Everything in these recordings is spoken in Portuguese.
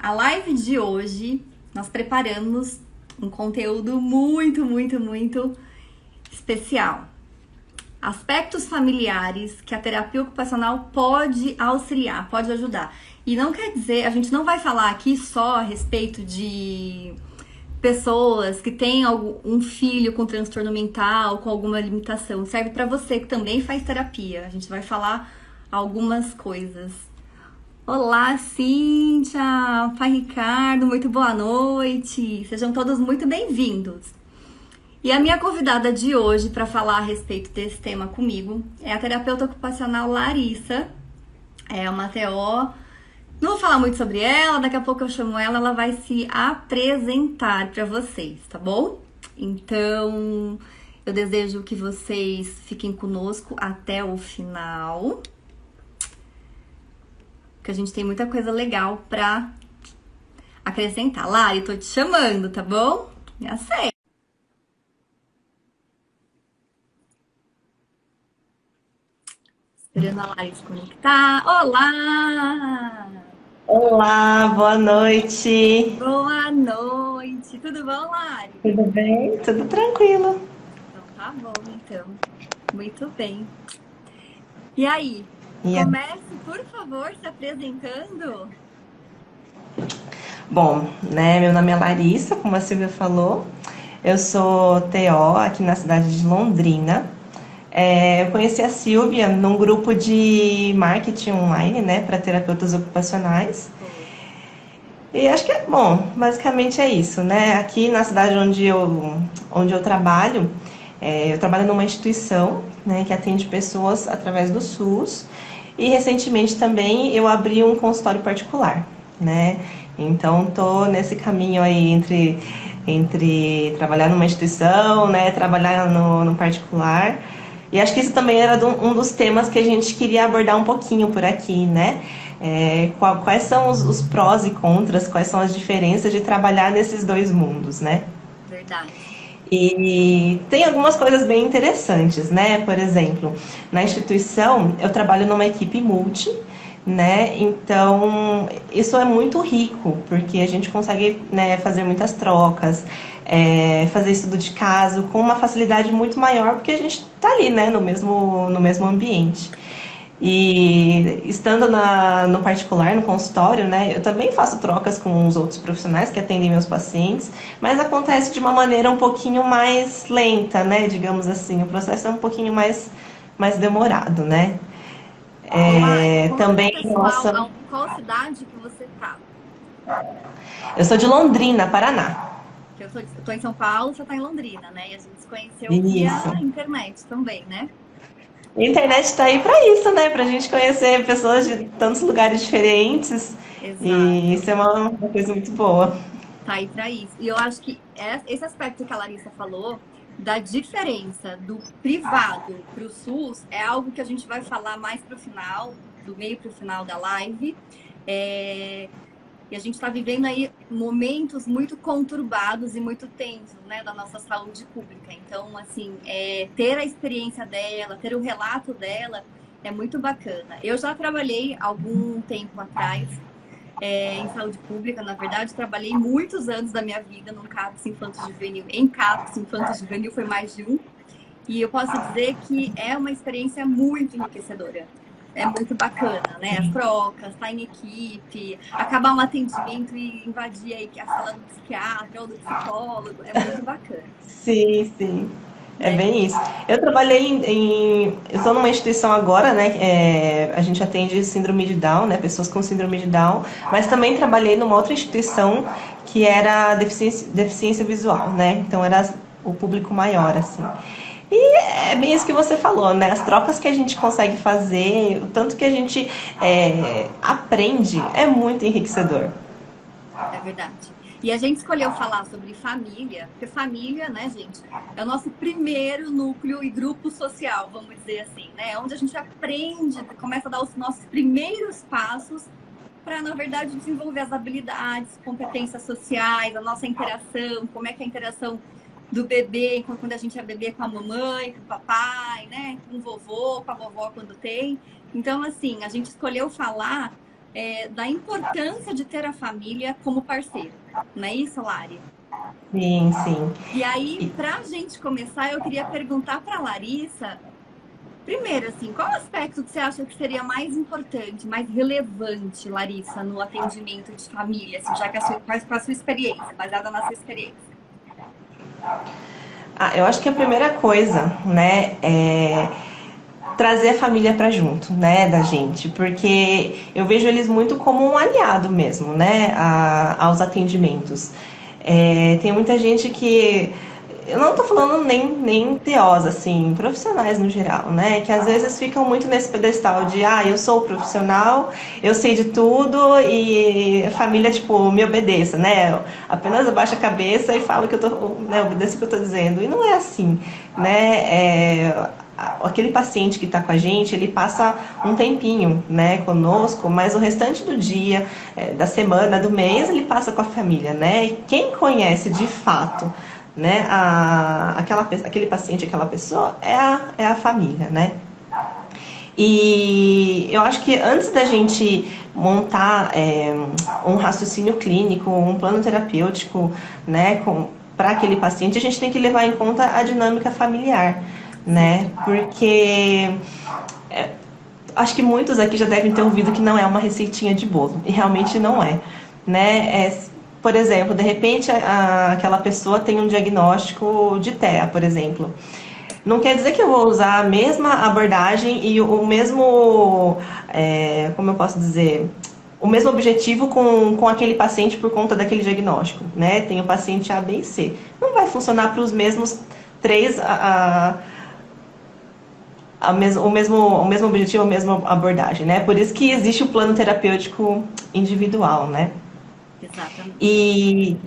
A live de hoje nós preparamos um conteúdo muito especial. Aspectos familiares que a terapia ocupacional pode auxiliar, pode ajudar. E não quer dizer, a gente não vai falar aqui só a respeito de pessoas que têm um filho com transtorno mental, com alguma limitação. Serve para você que também faz terapia. A gente vai falar algumas coisas. Olá, Cíntia, pai Ricardo, muito boa noite. Sejam todos muito bem-vindos. E a minha convidada de hoje para falar a respeito desse tema comigo é a terapeuta ocupacional Larissa. É uma TO. Não vou falar muito sobre ela, daqui a pouco eu chamo ela, ela vai se apresentar para vocês, tá bom? Então, eu desejo que vocês fiquem conosco até o final, porque a gente tem muita coisa legal para acrescentar. Lari, tô te chamando, tá bom? Me aceita. Esperando a Lari se conectar. Olá! Olá, boa noite. Boa noite! Tudo bom, Lari? Tudo bem? Tudo tranquilo. Então tá bom, então. Muito bem. E aí? E aí? Comece, por favor, se apresentando. Bom, né, meu nome é Larissa, como a Silvia falou. Eu sou TO aqui na cidade de Londrina. Eu conheci a Silvia num grupo de marketing online, né, para terapeutas ocupacionais. E acho que é bom, basicamente é isso, né? Aqui na cidade onde eu trabalho, eu trabalho numa instituição, né, que atende pessoas através do SUS. E recentemente também eu abri um consultório particular, né? Então tô nesse caminho aí entre trabalhar numa instituição, né, trabalhar no particular. E acho que isso também era um dos temas que a gente queria abordar um pouquinho por aqui, né? Quais são os prós e contras, quais são as diferenças de trabalhar nesses dois mundos, né? Verdade. E tem algumas coisas bem interessantes, né? Por exemplo, na instituição eu trabalho numa equipe multi, né? Então isso é muito rico, porque a gente consegue, né, fazer muitas trocas, fazer estudo de caso com uma facilidade muito maior, porque a gente está ali, né, no mesmo ambiente. E estando no particular, no consultório, né, eu também faço trocas com os outros profissionais que atendem meus pacientes, mas acontece de uma maneira um pouquinho mais lenta, né, digamos assim, o processo é um pouquinho mais demorado, né. Olá, conta pro Também em pessoal relação... qual cidade que você tá. Eu sou de Londrina, Paraná. Que eu tô em São Paulo, você tá em Londrina, né? E a gente se conheceu Isso. via internet também, né? A internet está aí para isso, né, para a gente conhecer pessoas de tantos lugares diferentes, e Exato. isso é uma coisa muito boa. Tá aí pra isso. E eu acho que esse aspecto que a Larissa falou, da diferença do privado pro SUS, é algo que a gente vai falar mais pro final, do meio pro final da live. E a gente está vivendo aí momentos muito conturbados e muito tensos, né, da nossa saúde pública. Então, assim, ter a experiência dela, ter o relato dela é muito bacana. Eu já trabalhei algum tempo atrás em saúde pública, na verdade, trabalhei muitos anos da minha vida num CAPS infanto-juvenil. Em CAPS infanto-juvenil foi mais de um. E eu posso dizer que é uma experiência muito enriquecedora. É muito bacana, né? As trocas, estar em equipe, acabar um atendimento e invadir aí a sala do psiquiatra ou do psicólogo. É muito bacana. Sim, sim. É Né? bem isso. Eu trabalhei eu estou numa instituição agora, né? A gente atende síndrome de Down, né? Pessoas com síndrome de Down, mas também trabalhei numa outra instituição que era deficiência visual, né? Então era o público maior, assim. E é bem isso que você falou, né? As trocas que a gente consegue fazer, o tanto que a gente aprende, é muito enriquecedor. É verdade. E a gente escolheu falar sobre família, porque família, né, gente, é o nosso primeiro núcleo e grupo social, vamos dizer assim, né? Onde a gente aprende, começa a dar os nossos primeiros passos para, na verdade, desenvolver as habilidades, competências sociais, a nossa interação, como é que é a interação do bebê, quando a gente é bebê com a mamãe, com o papai, né? Com o vovô, com a vovó quando tem. Então, assim, a gente escolheu falar da importância de ter a família como parceiro. Não é isso, Lari? Sim, sim. E aí, E- para a gente começar, eu queria perguntar para a Larissa, primeiro, assim, qual aspecto que você acha que seria mais importante, mais relevante, Larissa, no atendimento de família, assim, já que com a sua experiência, baseada na sua experiência? eu acho que a primeira coisa, né, é trazer a família para junto, né, da gente, porque eu vejo eles muito como um aliado mesmo, né, aos atendimentos. Tem muita gente que eu não tô falando nem TOs, assim, profissionais no geral, né? Que às vezes ficam muito nesse pedestal de, eu sou profissional, eu sei de tudo e a família, tipo, me obedeça, né? Apenas abaixa a cabeça e fala que eu tô, né, obedeça o que eu tô dizendo. E não é assim, né? Aquele paciente que está com a gente, ele passa um tempinho, né, conosco, mas o restante do dia, da semana, do mês, ele passa com a família, né? E quem conhece de fato, né, aquele paciente, aquela pessoa, é a família, né? E eu acho que antes da gente montar um raciocínio clínico, um plano terapêutico, né, para aquele paciente, a gente tem que levar em conta a dinâmica familiar, né? Porque acho que muitos aqui já devem ter ouvido que não é uma receitinha de bolo, e realmente não é, né? Por exemplo, de repente aquela pessoa tem um diagnóstico de TEA, por exemplo. Não quer dizer que eu vou usar a mesma abordagem e o mesmo, como eu posso dizer, o mesmo objetivo com aquele paciente por conta daquele diagnóstico, né? Tem o paciente A, B e C. Não vai funcionar para os mesmos três o mesmo objetivo, a mesma abordagem, né? Por isso que existe o plano terapêutico individual, né? Exatamente. E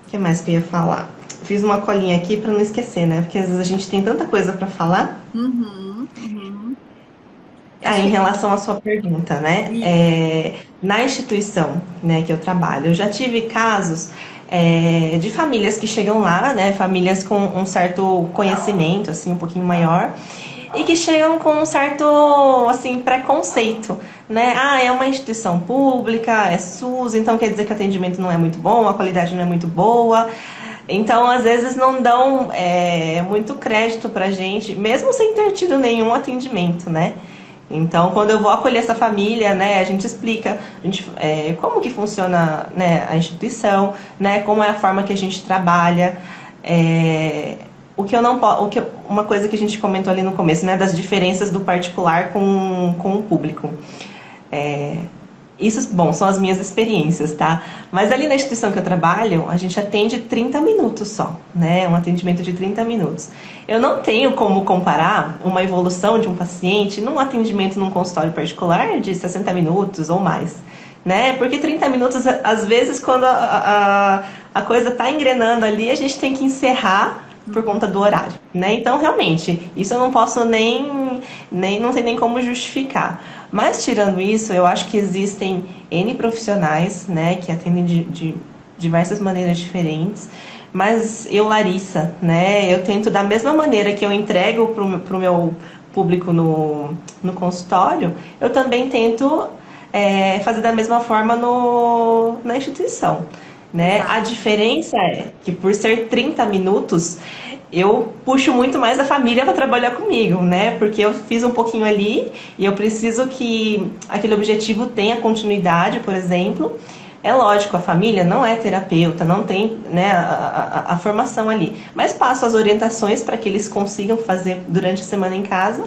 o que mais que eu ia falar? Fiz uma colinha aqui para não esquecer, né? Porque às vezes a gente tem tanta coisa para falar. Uhum, uhum. Acho Em que relação à sua pergunta, né? Na instituição, né, que eu trabalho, eu já tive casos de famílias que chegam lá, né? Famílias com um certo conhecimento, assim, um pouquinho maior, e que chegam com um certo, assim, preconceito, né? É uma instituição pública, é SUS, então quer dizer que o atendimento não é muito bom, a qualidade não é muito boa. Então, às vezes, não dão muito crédito pra gente, mesmo sem ter tido nenhum atendimento, né? Então, quando eu vou acolher essa família, né, a gente explica como que funciona, né, a instituição, né, como é a forma que a gente trabalha. O que eu não uma coisa que a gente comentou ali no começo, né, das diferenças do particular com o público. Isso, bom, são as minhas experiências, tá? Mas ali na instituição que eu trabalho, a gente atende 30 minutos só, né? Um atendimento de 30 minutos. Eu não tenho como comparar uma evolução de um paciente num atendimento num consultório particular de 60 minutos ou mais, né? Porque 30 minutos, às vezes, quando a coisa tá engrenando ali, a gente tem que encerrar por conta do horário, né? Então, realmente, isso eu não posso não tem nem como justificar. Mas, tirando isso, eu acho que existem N profissionais, né, que atendem de diversas maneiras diferentes. Mas eu, Larissa, né, eu tento da mesma maneira que eu entrego para o meu público no consultório, eu também tento fazer da mesma forma na instituição. Né? A diferença é que por ser 30 minutos, eu puxo muito mais a família para trabalhar comigo, né? Porque eu fiz um pouquinho ali e eu preciso que aquele objetivo tenha continuidade, por exemplo. É lógico, a família não é terapeuta, não tem, né, a formação ali, mas passo as orientações para que eles consigam fazer durante a semana em casa.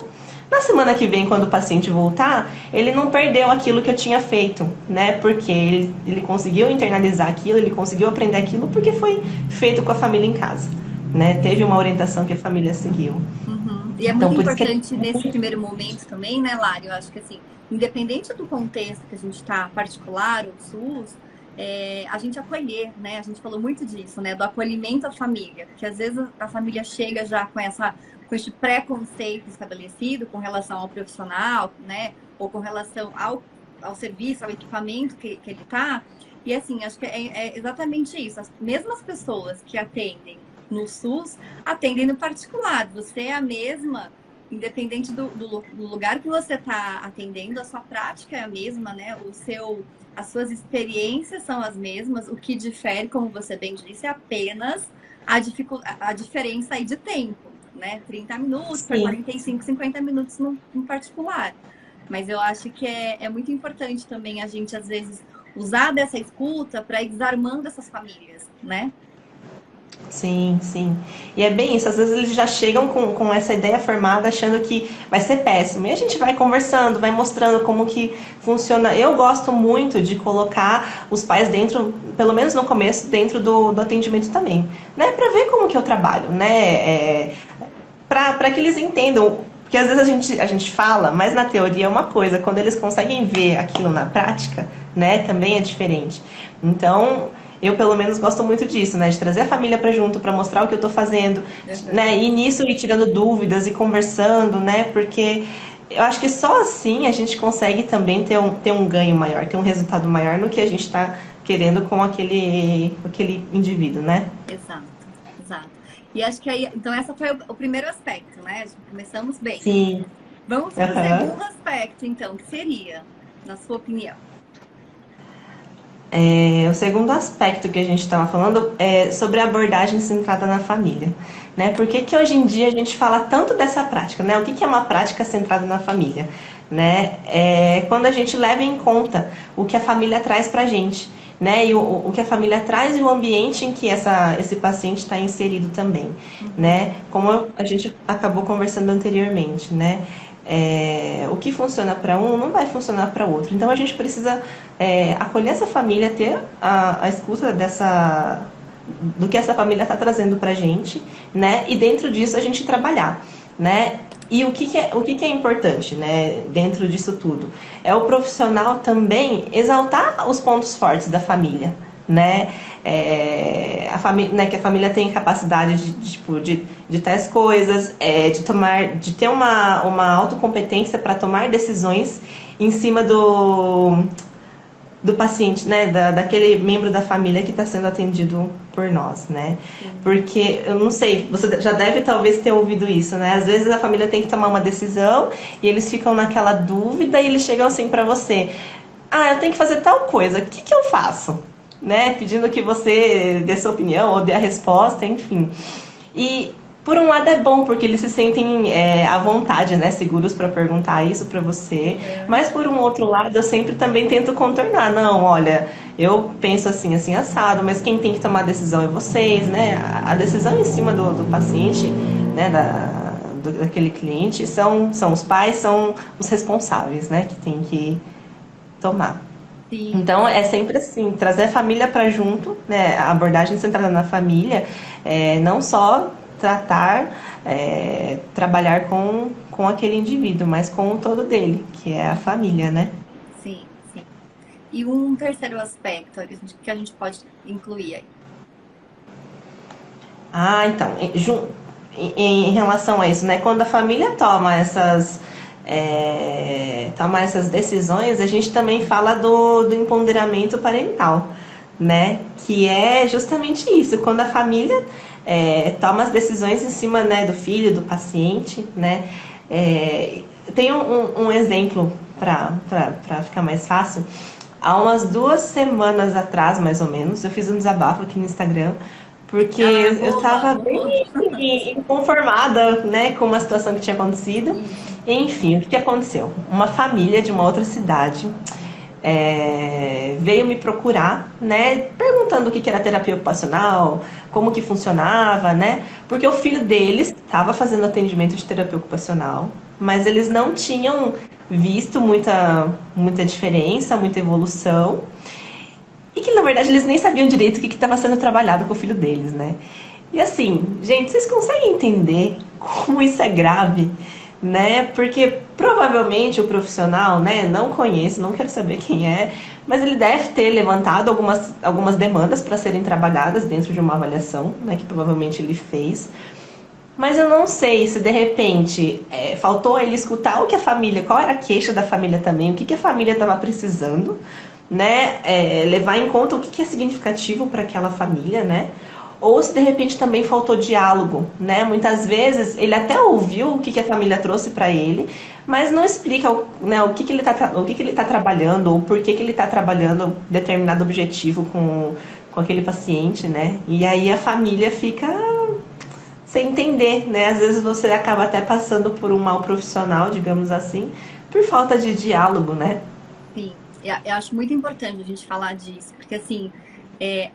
Na semana que vem, quando o paciente voltar, ele não perdeu aquilo que eu tinha feito, né? Porque ele conseguiu internalizar aquilo, ele conseguiu aprender aquilo, porque foi feito com a família em casa, né? Teve uma orientação que a família seguiu. Uhum. E é Então, muito por isso que importante nesse primeiro momento também, né, Lari? Eu acho que, assim, independente do contexto que a gente está, particular ou SUS, a gente acolher, né? A gente falou muito disso, né? Do acolhimento à família. Porque às vezes a família chega já com este preconceito estabelecido com relação ao profissional, né? Ou com relação ao serviço, ao equipamento que ele está. E assim, acho que é exatamente isso. As mesmas pessoas que atendem no SUS atendem no particular. Você é a mesma independente do lugar que você está atendendo, a sua prática é a mesma, né? As suas experiências são as mesmas. O que difere, como você bem disse, é apenas a diferença aí de tempo, né? 30 minutos para 45, 50 minutos no particular. Mas eu acho que é muito importante também a gente, às vezes, usar dessa escuta para ir desarmando essas famílias, né? Sim, sim. E é bem isso, às vezes eles já chegam com essa ideia formada achando que vai ser péssimo. E a gente vai conversando, vai mostrando como que funciona. Eu gosto muito de colocar os pais dentro, pelo menos no começo, dentro do atendimento também, né? Para ver como que eu trabalho, né? Para que eles entendam. Porque às vezes a gente fala, mas na teoria é uma coisa, quando eles conseguem ver aquilo na prática, né, também é diferente. Então, eu pelo menos gosto muito disso, né, de trazer a família para junto, para mostrar o que eu estou fazendo, né, e nisso ir tirando dúvidas e conversando, né, porque eu acho que só assim a gente consegue também ter um ganho maior, ter um resultado maior no que a gente está querendo com aquele indivíduo, né? Exato, exato. E acho que aí, então esse foi o primeiro aspecto, né? Começamos bem. Sim. Vamos para o segundo aspecto, então, que seria, na sua opinião? O segundo aspecto que a gente estava falando é sobre a abordagem centrada na família, né? Por que que hoje em dia a gente fala tanto dessa prática, né? O que que é uma prática centrada na família, né? Quando a gente leva em conta o que a família traz para a gente, né? E o que a família traz e o ambiente em que esse paciente está inserido também, né? Como a gente acabou conversando anteriormente, né? O que funciona para um não vai funcionar para o outro. Então a gente precisa acolher essa família, ter a escuta do que essa família está trazendo para a gente, né? E dentro disso a gente trabalhar, né? E o que é importante, né, dentro disso tudo? É o profissional também exaltar os pontos fortes da família, né? Que a família tem capacidade de tais coisas, de ter uma autocompetência para tomar decisões em cima do paciente, né, daquele membro da família que está sendo atendido por nós, né? Porque, eu não sei, você já deve talvez ter ouvido isso, né? Às vezes a família tem que tomar uma decisão e eles ficam naquela dúvida e eles chegam assim para você: eu tenho que fazer tal coisa, o que eu faço? Né? Pedindo que você dê sua opinião ou dê a resposta, enfim. E por um lado é bom, porque eles se sentem à vontade, né, seguros para perguntar isso para você. Mas por um outro lado, eu sempre também tento contornar. Não, olha, eu penso assim, assim, assado, mas quem tem que tomar a decisão é vocês, né? A decisão em cima do paciente, né, daquele cliente, são os pais, são os responsáveis, né, que tem que tomar. Sim. Então, é sempre assim, trazer a família para junto, né, a abordagem centrada na família, não só trabalhar com aquele indivíduo, mas com o todo dele, que é a família, né? Sim, sim. E um terceiro aspecto que a gente pode incluir aí? Então, em relação a isso, né? Quando a família toma essas decisões, a gente também fala do empoderamento parental, né? Que é justamente isso, quando a família toma as decisões em cima, né, do filho, do paciente, né? Tem um exemplo para ficar mais fácil. Há umas 2 semanas atrás, mais ou menos, eu fiz um desabafo aqui no Instagram, porque eu estava bem inconformada, né, com uma situação que tinha acontecido. Enfim, o que aconteceu? Uma família de uma outra cidade veio me procurar, né, perguntando o que era terapia ocupacional, como que funcionava, né, porque o filho deles estava fazendo atendimento de terapia ocupacional, mas eles não tinham visto muita diferença, muita evolução, e que na verdade eles nem sabiam direito o que estava sendo trabalhado com o filho deles, né. E assim, gente, vocês conseguem entender como isso é grave? Né? Porque provavelmente o profissional, né, não conheço, não quero saber quem é, mas ele deve ter levantado algumas demandas para serem trabalhadas dentro de uma avaliação, né, que provavelmente ele fez. Mas eu não sei se de repente faltou ele escutar qual era a queixa da família também, o que a família estava precisando, né, levar em conta o que é significativo para aquela família, né? ou se de repente também faltou diálogo, né? Muitas vezes ele até ouviu o que a família trouxe para ele, mas não explica, né, o que ele tá trabalhando, ou por que ele está trabalhando determinado objetivo com aquele paciente, né? E aí a família fica sem entender, né? Às vezes você acaba até passando por um mal profissional, digamos assim, por falta de diálogo, né? Sim, eu acho muito importante a gente falar disso, porque assim,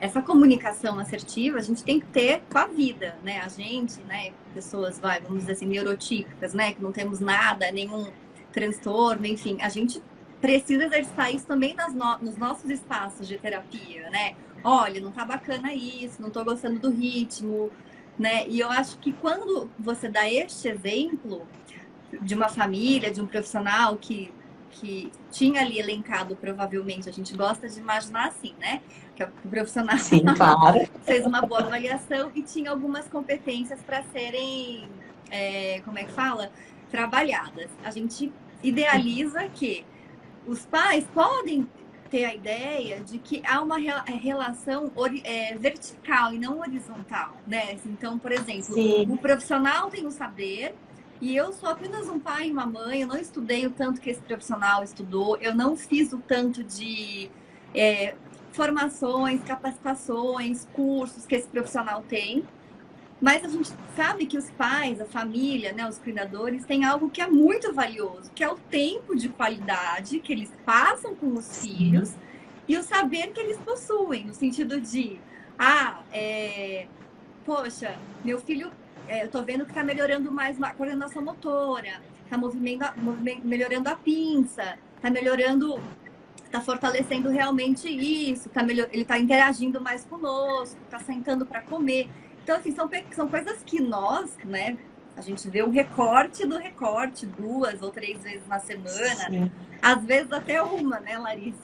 essa comunicação assertiva a gente tem que ter com a vida, né? A gente, né, pessoas, vamos dizer assim, neurotípicas, né, que não temos nada, nenhum transtorno, enfim, a gente precisa exercitar isso também nos nossos espaços de terapia, né? Olha, não tá bacana isso, não tô gostando do ritmo, né? E eu acho que quando você dá este exemplo de uma família, de um profissional que tinha ali elencado, provavelmente, a gente gosta de imaginar assim, né? Que o profissional Sim, claro. fez uma boa avaliação e tinha algumas competências para serem, como é que fala? Trabalhadas. A gente idealiza que os pais podem ter a ideia de que há uma relação vertical e não horizontal, né? Então, por exemplo, Sim. o profissional tem o saber e eu sou apenas um pai e uma mãe, eu não estudei o tanto que esse profissional estudou, eu não fiz o tanto de formações, capacitações, cursos que esse profissional tem. Mas a gente sabe que os pais, a família, né, os cuidadores, têm algo que é muito valioso, que é o tempo de qualidade que eles passam com os filhos e o saber que eles possuem, no sentido de, poxa, meu filho, eu tô vendo que tá melhorando mais a coordenação motora, tá melhorando a pinça, tá melhorando, tá fortalecendo realmente isso, ele tá interagindo mais conosco, tá sentando para comer. Então, assim, são coisas que nós, né, a gente vê o recorte do recorte 2 ou 3 vezes na semana, sim. Às vezes até uma, né, Larissa?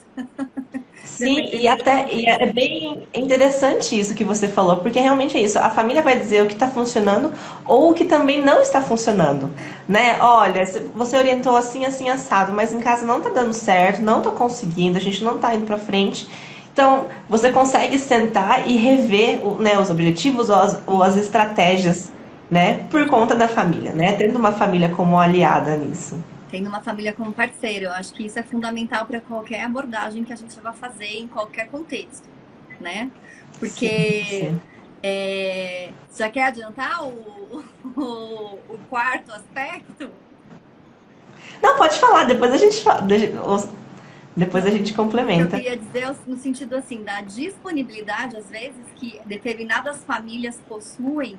Sim, e é bem interessante isso que você falou, porque realmente é isso, a família vai dizer o que está funcionando ou o que também não está funcionando, né? Olha, você orientou assim, assim, assado, mas em casa não está dando certo, não estou conseguindo, a gente não está indo para frente. Então, você consegue sentar e rever, né, os objetivos ou as estratégias, né, por conta da família, né? Tendo uma família como aliada nisso. Tendo uma família como parceiro, eu acho que isso é fundamental para qualquer abordagem que a gente vai fazer em qualquer contexto, né? Porque sim. Já quer adiantar o quarto aspecto? Não, pode falar, depois a gente fala. Depois a gente complementa. Eu queria dizer no sentido assim, da disponibilidade, às vezes, que determinadas famílias possuem,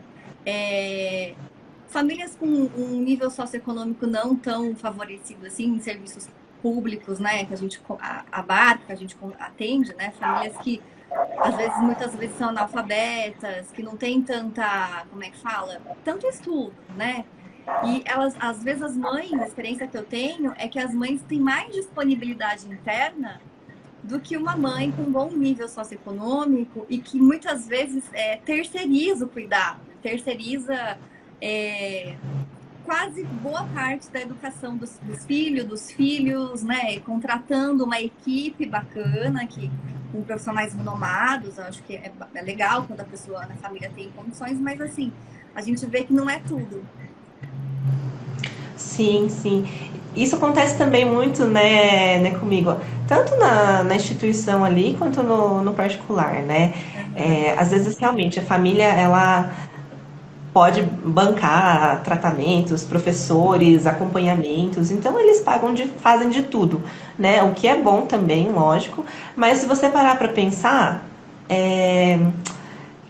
famílias com um nível socioeconômico não tão favorecido assim, em serviços públicos, né, que a gente abarca, que a gente atende, né, famílias que muitas vezes são analfabetas, que não tem tanta, como é que fala? Tanto estudo, né? E elas, às vezes as mães, a experiência que eu tenho é que as mães têm mais disponibilidade interna do que uma mãe com um bom nível socioeconômico e que muitas vezes terceiriza o cuidado, terceiriza quase boa parte da educação dos filhos, né? Contratando uma equipe bacana, com profissionais renomados, eu acho que é legal quando a pessoa na família tem condições, mas assim, a gente vê que não é tudo. Sim, sim. Isso acontece também muito, né comigo, tanto na instituição ali, quanto no particular, né? Às vezes, realmente, a família, ela pode bancar tratamentos, professores, acompanhamentos, então eles fazem de tudo, né? O que é bom também, lógico, mas se você parar para pensar,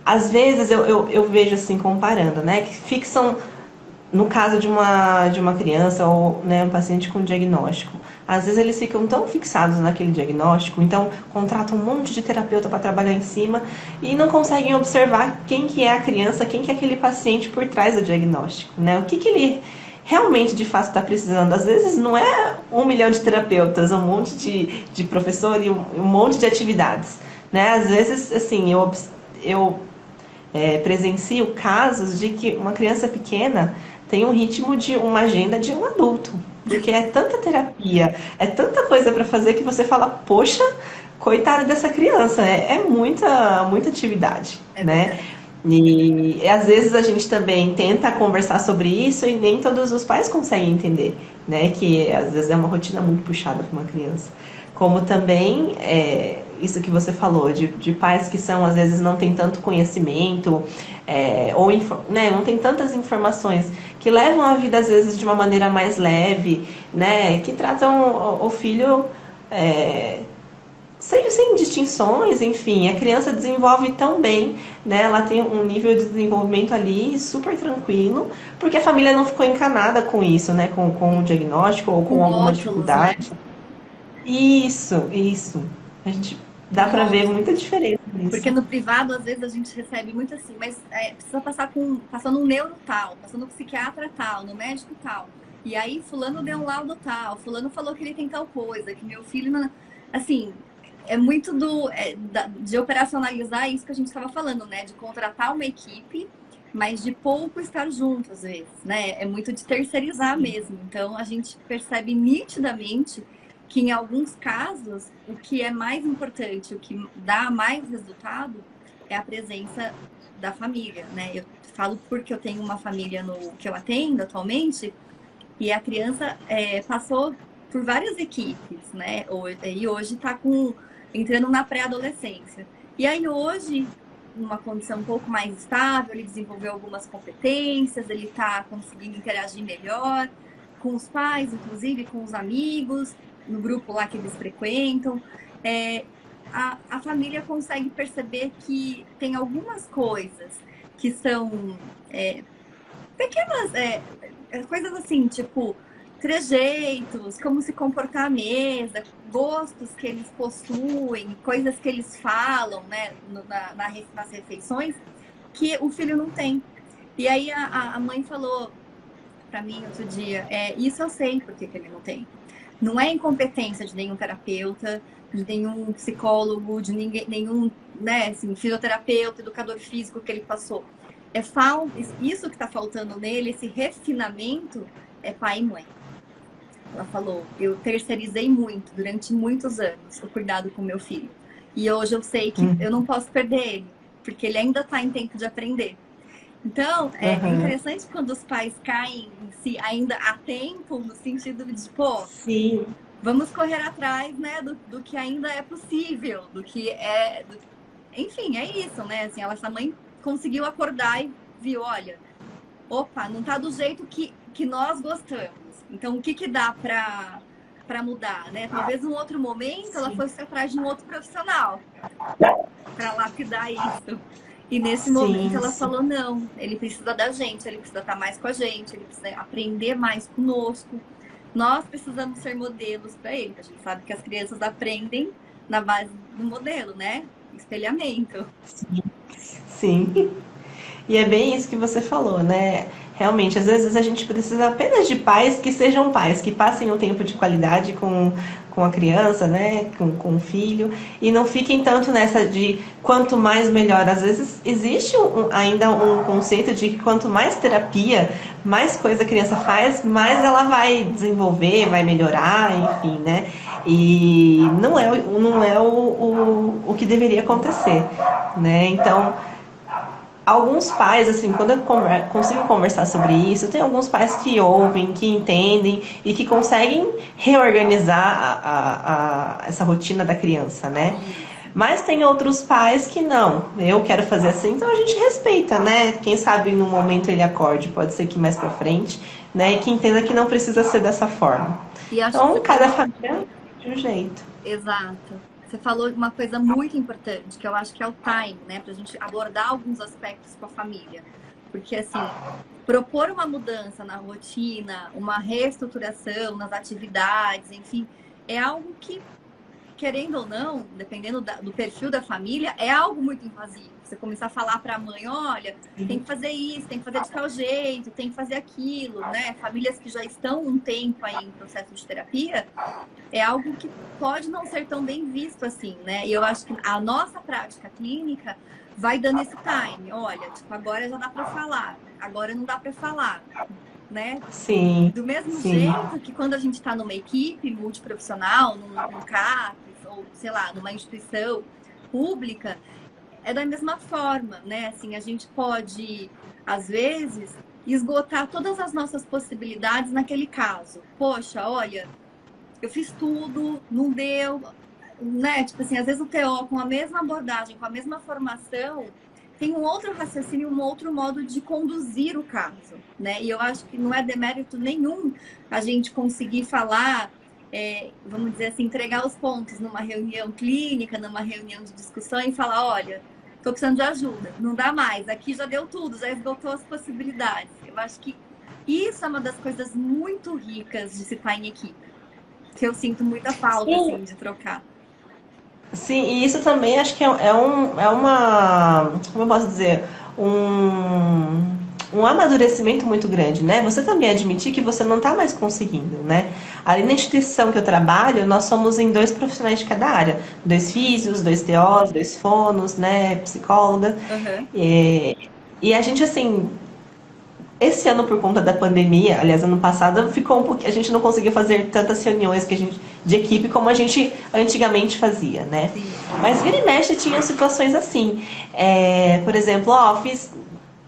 às vezes eu vejo assim, comparando, né? Que fixam, no caso de uma criança ou, né, um paciente com diagnóstico, às vezes eles ficam tão fixados naquele diagnóstico, então contratam um monte de terapeuta para trabalhar em cima e não conseguem observar quem que é a criança, quem que é aquele paciente por trás do diagnóstico, né? O que ele realmente de fato está precisando. Às vezes não é 1 milhão de terapeutas, um monte de professor e um monte de atividades, né? Às vezes, assim, eu presencio casos de que uma criança pequena tem um ritmo de uma agenda de um adulto. Porque é tanta terapia, é tanta coisa para fazer que você fala, poxa, coitada dessa criança, é muita atividade, né? E às vezes a gente também tenta conversar sobre isso e nem todos os pais conseguem entender, né? Que às vezes é uma rotina muito puxada para uma criança. Como também isso que você falou, de pais que são, às vezes, não tem tanto conhecimento, ou né, não tem tantas informações, que levam a vida, às vezes, de uma maneira mais leve, né? Que tratam o filho sem distinções, enfim, a criança desenvolve tão bem, né? Ela tem um nível de desenvolvimento ali super tranquilo, porque a família não ficou encanada com isso, né? Com o diagnóstico ou Com com alguma rótulos, né? dificuldade. Isso. A gente dá Com pra ver rótulos. muita diferença Porque nisso. no privado, às vezes, a gente recebe muito assim, mas precisa passar no neuro tal, passando no psiquiatra tal, no médico tal. E aí, fulano deu um laudo tal, fulano falou que ele tem tal coisa, que meu filho não. Assim, é muito de operacionalizar isso que a gente estava falando, né? De contratar uma equipe, mas de pouco estar junto, às vezes, né? É muito de terceirizar mesmo. Então, a gente percebe nitidamente que em alguns casos o que é mais importante, o que dá mais resultado é a presença da família, né? Eu falo porque eu tenho uma família que eu atendo atualmente e a criança passou por várias equipes, né? E hoje está entrando na pré-adolescência. E aí hoje, numa condição um pouco mais estável, ele desenvolveu algumas competências, ele está conseguindo interagir melhor com os pais, inclusive com os amigos, no grupo lá que eles frequentam. A família consegue perceber que tem algumas coisas que são pequenas coisas assim, tipo trejeitos, como se comportar à mesa, gostos que eles possuem, coisas que eles falam, né, nas refeições, que o filho não tem. E aí a mãe falou para mim outro dia, isso eu sei porque que ele não tem. Não é incompetência de nenhum terapeuta, de nenhum psicólogo, de nenhum, né, assim, fisioterapeuta, educador físico que ele passou. Isso que está faltando nele, esse refinamento, é pai e mãe. Ela falou, eu terceirizei muito, durante muitos anos, o cuidado com meu filho. E hoje eu sei que eu não posso perder ele, porque ele ainda está em tempo de aprender. Então, é interessante quando os pais caem em si ainda a tempo, no sentido de, pô, Sim. vamos correr atrás, né, do que ainda é possível, do que é... Enfim, é isso, né? Assim, essa mãe conseguiu acordar e viu, olha, opa, não tá do jeito que nós gostamos. Então, o que dá para mudar, né? Talvez num outro momento ela fosse atrás de um outro profissional para lapidar isso. E nesse momento ela falou, não, ele precisa da gente, ele precisa estar mais com a gente, ele precisa aprender mais conosco. Nós precisamos ser modelos para ele. A gente sabe que as crianças aprendem na base do modelo, né? Espelhamento. Sim. E é bem isso que você falou, né? Realmente, às vezes a gente precisa apenas de pais que sejam pais, que passem um tempo de qualidade com a criança, né? Com o filho, e não fiquem tanto nessa de quanto mais melhor. Às vezes existe ainda um conceito de que quanto mais terapia, mais coisa a criança faz, mais ela vai desenvolver, vai melhorar, enfim, né? E não é o que deveria acontecer, né? Então, alguns pais, assim, quando eu consigo conversar sobre isso, tem alguns pais que ouvem, que entendem e que conseguem reorganizar essa rotina da criança, né? Mas tem outros pais que não, eu quero fazer assim, então a gente respeita, né? Quem sabe no momento ele acorde, pode ser que mais pra frente, né? E que entenda que não precisa ser dessa forma. Então, cada família de um jeito. Exato. Você falou uma coisa muito importante, que eu acho que é o time, né? Pra gente abordar alguns aspectos com a família. Porque, assim, propor uma mudança na rotina, uma reestruturação nas atividades, enfim, é algo que, querendo ou não, dependendo do perfil da família, é algo muito invasivo. Você começar a falar para a mãe, olha, tem que fazer isso, tem que fazer de tal jeito, tem que fazer aquilo, né? Famílias que já estão um tempo aí em processo de terapia, é algo que pode não ser tão bem visto assim, né? E eu acho que a nossa prática clínica vai dando esse time. Olha, tipo, agora já dá para falar, agora não dá para falar, né? Sim. Do mesmo jeito que quando a gente está numa equipe multiprofissional, num CAPES, ou sei lá, numa instituição pública, é da mesma forma, né? Assim, a gente pode, às vezes, esgotar todas as nossas possibilidades naquele caso. Poxa, olha, eu fiz tudo, não deu, né? Tipo assim, às vezes o TO com a mesma abordagem, com a mesma formação, tem um outro raciocínio, um outro modo de conduzir o caso, né? E eu acho que não é demérito nenhum a gente conseguir falar, vamos dizer assim, entregar os pontos numa reunião clínica, numa reunião de discussão e falar, olha, estou precisando de ajuda, não dá mais, aqui já deu tudo, já esgotou as possibilidades. Eu acho que isso é uma das coisas muito ricas de se estar em equipe, que eu sinto muita falta, Sim, assim, de trocar. sim, e isso também acho que é uma, como eu posso dizer, um amadurecimento muito grande, né? Você também admitir que você não está mais conseguindo, né? Ali na instituição que eu trabalho, nós somos em 2 profissionais de cada área, 2 físios, 2 TOs, 2 fonos, né? Psicóloga. Uhum. E a gente, assim, esse ano, por conta da pandemia, aliás, ano passado, ficou um pouquinho, a gente não conseguiu fazer tantas reuniões que a gente, de equipe como a gente antigamente fazia, né? Sim. Mas vira e mexe tinha situações assim. Por exemplo, fiz,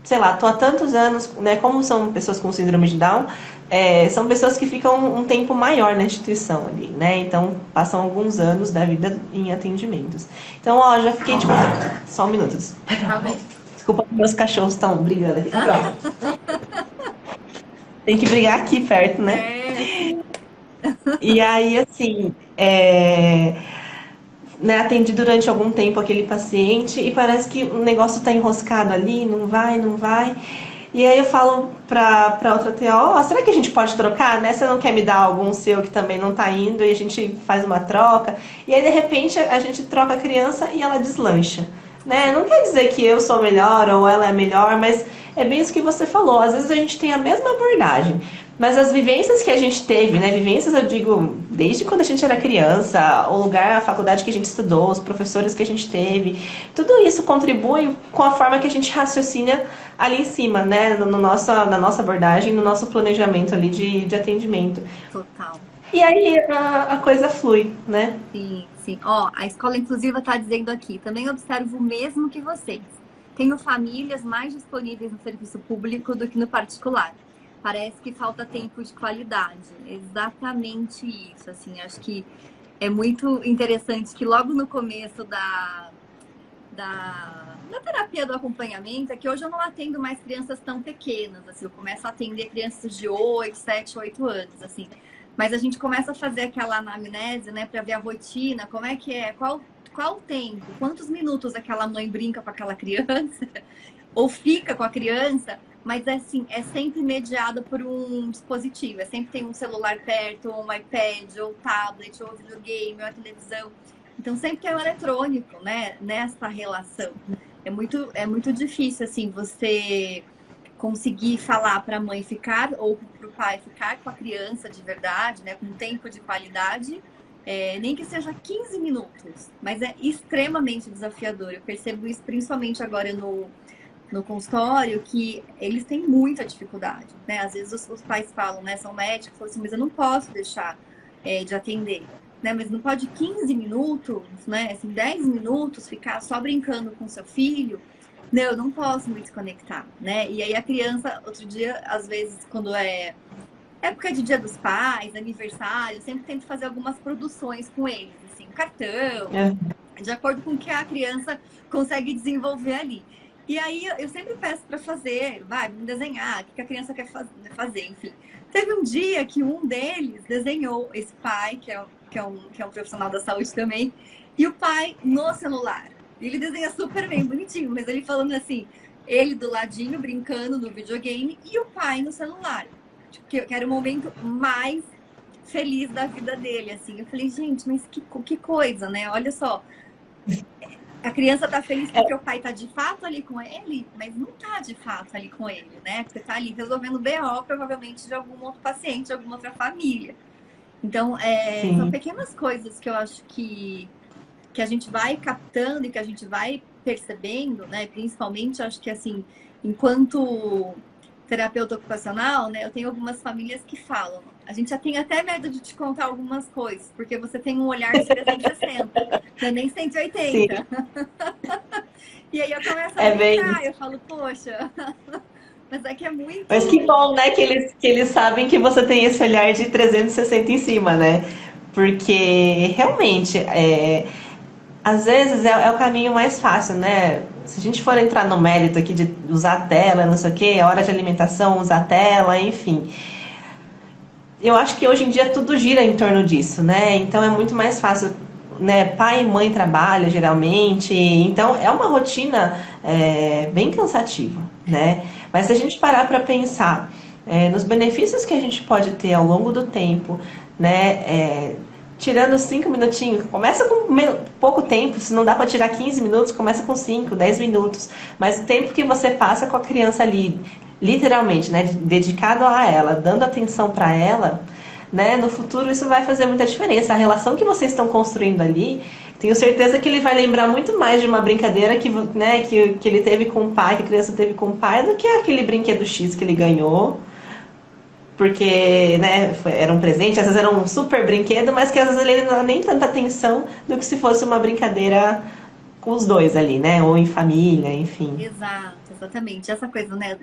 sei lá, tô há tantos anos, né? Como são pessoas com síndrome de Down, são pessoas que ficam um tempo maior na instituição ali, né? Então, passam alguns anos da vida em atendimentos. Então, já fiquei, tipo, só um minuto. Tá bom. Desculpa, meus cachorros estão brigando aqui. Tem que brigar aqui perto, né? E aí, assim, né, atendi durante algum tempo aquele paciente e parece que o negócio tá enroscado ali, não vai, não vai. E aí eu falo pra outra TO, será que a gente pode trocar, né? Você não quer me dar algum seu que também não tá indo e a gente faz uma troca? E aí, de repente, a gente troca a criança e ela deslancha. Né? Não quer dizer que eu sou melhor ou ela é melhor, mas é bem isso que você falou. Às vezes a gente tem a mesma abordagem, mas as vivências que a gente teve, né? Vivências, eu digo, desde quando a gente era criança, o lugar, a faculdade que a gente estudou, os professores que a gente teve, tudo isso contribui com a forma que a gente raciocina ali em cima, né? Na nossa abordagem, no nosso planejamento ali de atendimento. Total. E aí a coisa flui, né? Sim, sim. Ó, a escola inclusiva está dizendo aqui, também observo o mesmo que vocês. Tenho famílias mais disponíveis no serviço público do que no particular. Parece que falta tempo de qualidade. Exatamente isso. Assim, acho que é muito interessante que logo no começo da terapia do acompanhamento, é que hoje eu não atendo mais crianças tão pequenas. Assim, eu começo a atender crianças de 8, 7, 8 anos. Assim. Mas a gente começa a fazer aquela anamnese, né, para ver a rotina, como é que é, qual o tempo, quantos minutos aquela mãe brinca com aquela criança, ou fica com a criança, mas assim, é sempre mediado por um dispositivo, sempre tem um celular perto, ou um iPad, ou tablet, ou videogame, ou a televisão. Então sempre que é o eletrônico, né, nessa relação. É muito difícil, assim, você conseguir falar para a mãe ficar ou para o pai ficar com a criança de verdade, né, com tempo de qualidade, nem que seja 15 minutos, mas é extremamente desafiador. Eu percebo isso principalmente agora no consultório, que eles têm muita dificuldade, né? Às vezes os pais falam, né, são médicos, falam assim, mas eu não posso deixar de atender, né? Mas não pode 15 minutos, né, assim, 10 minutos ficar só brincando com seu filho. Não, eu não posso me desconectar, né? E aí a criança, outro dia, às vezes, quando é época de Dia dos Pais, aniversário, eu sempre tento fazer algumas produções com eles, assim, cartão, de acordo com o que a criança consegue desenvolver ali. E aí eu sempre peço para fazer, vamos desenhar, o que a criança quer fazer, enfim. Teve um dia que um deles desenhou esse pai, que é um profissional da saúde também, e o pai no celular. Ele desenha super bem, bonitinho, mas ele falando assim, ele do ladinho, brincando no videogame, e o pai no celular. Tipo, que era o momento mais feliz da vida dele, assim. Eu falei, gente, mas que coisa, né? Olha só, a criança tá feliz porque o pai tá de fato ali com ele, mas não tá de fato ali com ele, né? Porque tá ali resolvendo BO, provavelmente, de algum outro paciente, de alguma outra família. Então, são pequenas coisas que eu acho que a gente vai captando e que a gente vai percebendo, né? Principalmente, acho que assim, enquanto terapeuta ocupacional, né? Eu tenho algumas famílias que falam, a gente já tem até medo de te contar algumas coisas, porque você tem um olhar de 360, não é nem 180. E aí eu começo a É bem brincar, isso. eu falo, poxa, mas é que é Mas que muito. bom, né, que eles sabem que você tem esse olhar de 360 em cima, né? Porque realmente, às vezes é o caminho mais fácil, né? Se a gente for entrar no mérito aqui de usar a tela, não sei o quê, a hora de alimentação, usar a tela, enfim. Eu acho que hoje em dia tudo gira em torno disso, né? Então é muito mais fácil, né? Pai e mãe trabalham geralmente, então é uma rotina bem cansativa, né? Mas se a gente parar para pensar nos benefícios que a gente pode ter ao longo do tempo, né? Tirando 5 minutinhos, começa com pouco tempo, se não dá para tirar 15 minutos, começa com 5, 10 minutos. Mas o tempo que você passa com a criança ali, literalmente, né, dedicado a ela, dando atenção para ela, né, no futuro isso vai fazer muita diferença. A relação que vocês estão construindo ali, tenho certeza que ele vai lembrar muito mais de uma brincadeira que ele teve com o pai, que a criança teve com o pai, do que aquele brinquedo X que ele ganhou. Porque, né, era um presente, às vezes era um super brinquedo, mas que às vezes ele não dá nem tanta atenção do que se fosse uma brincadeira com os dois ali, né? Ou em família, enfim. Exato, exatamente. Essa coisa, né,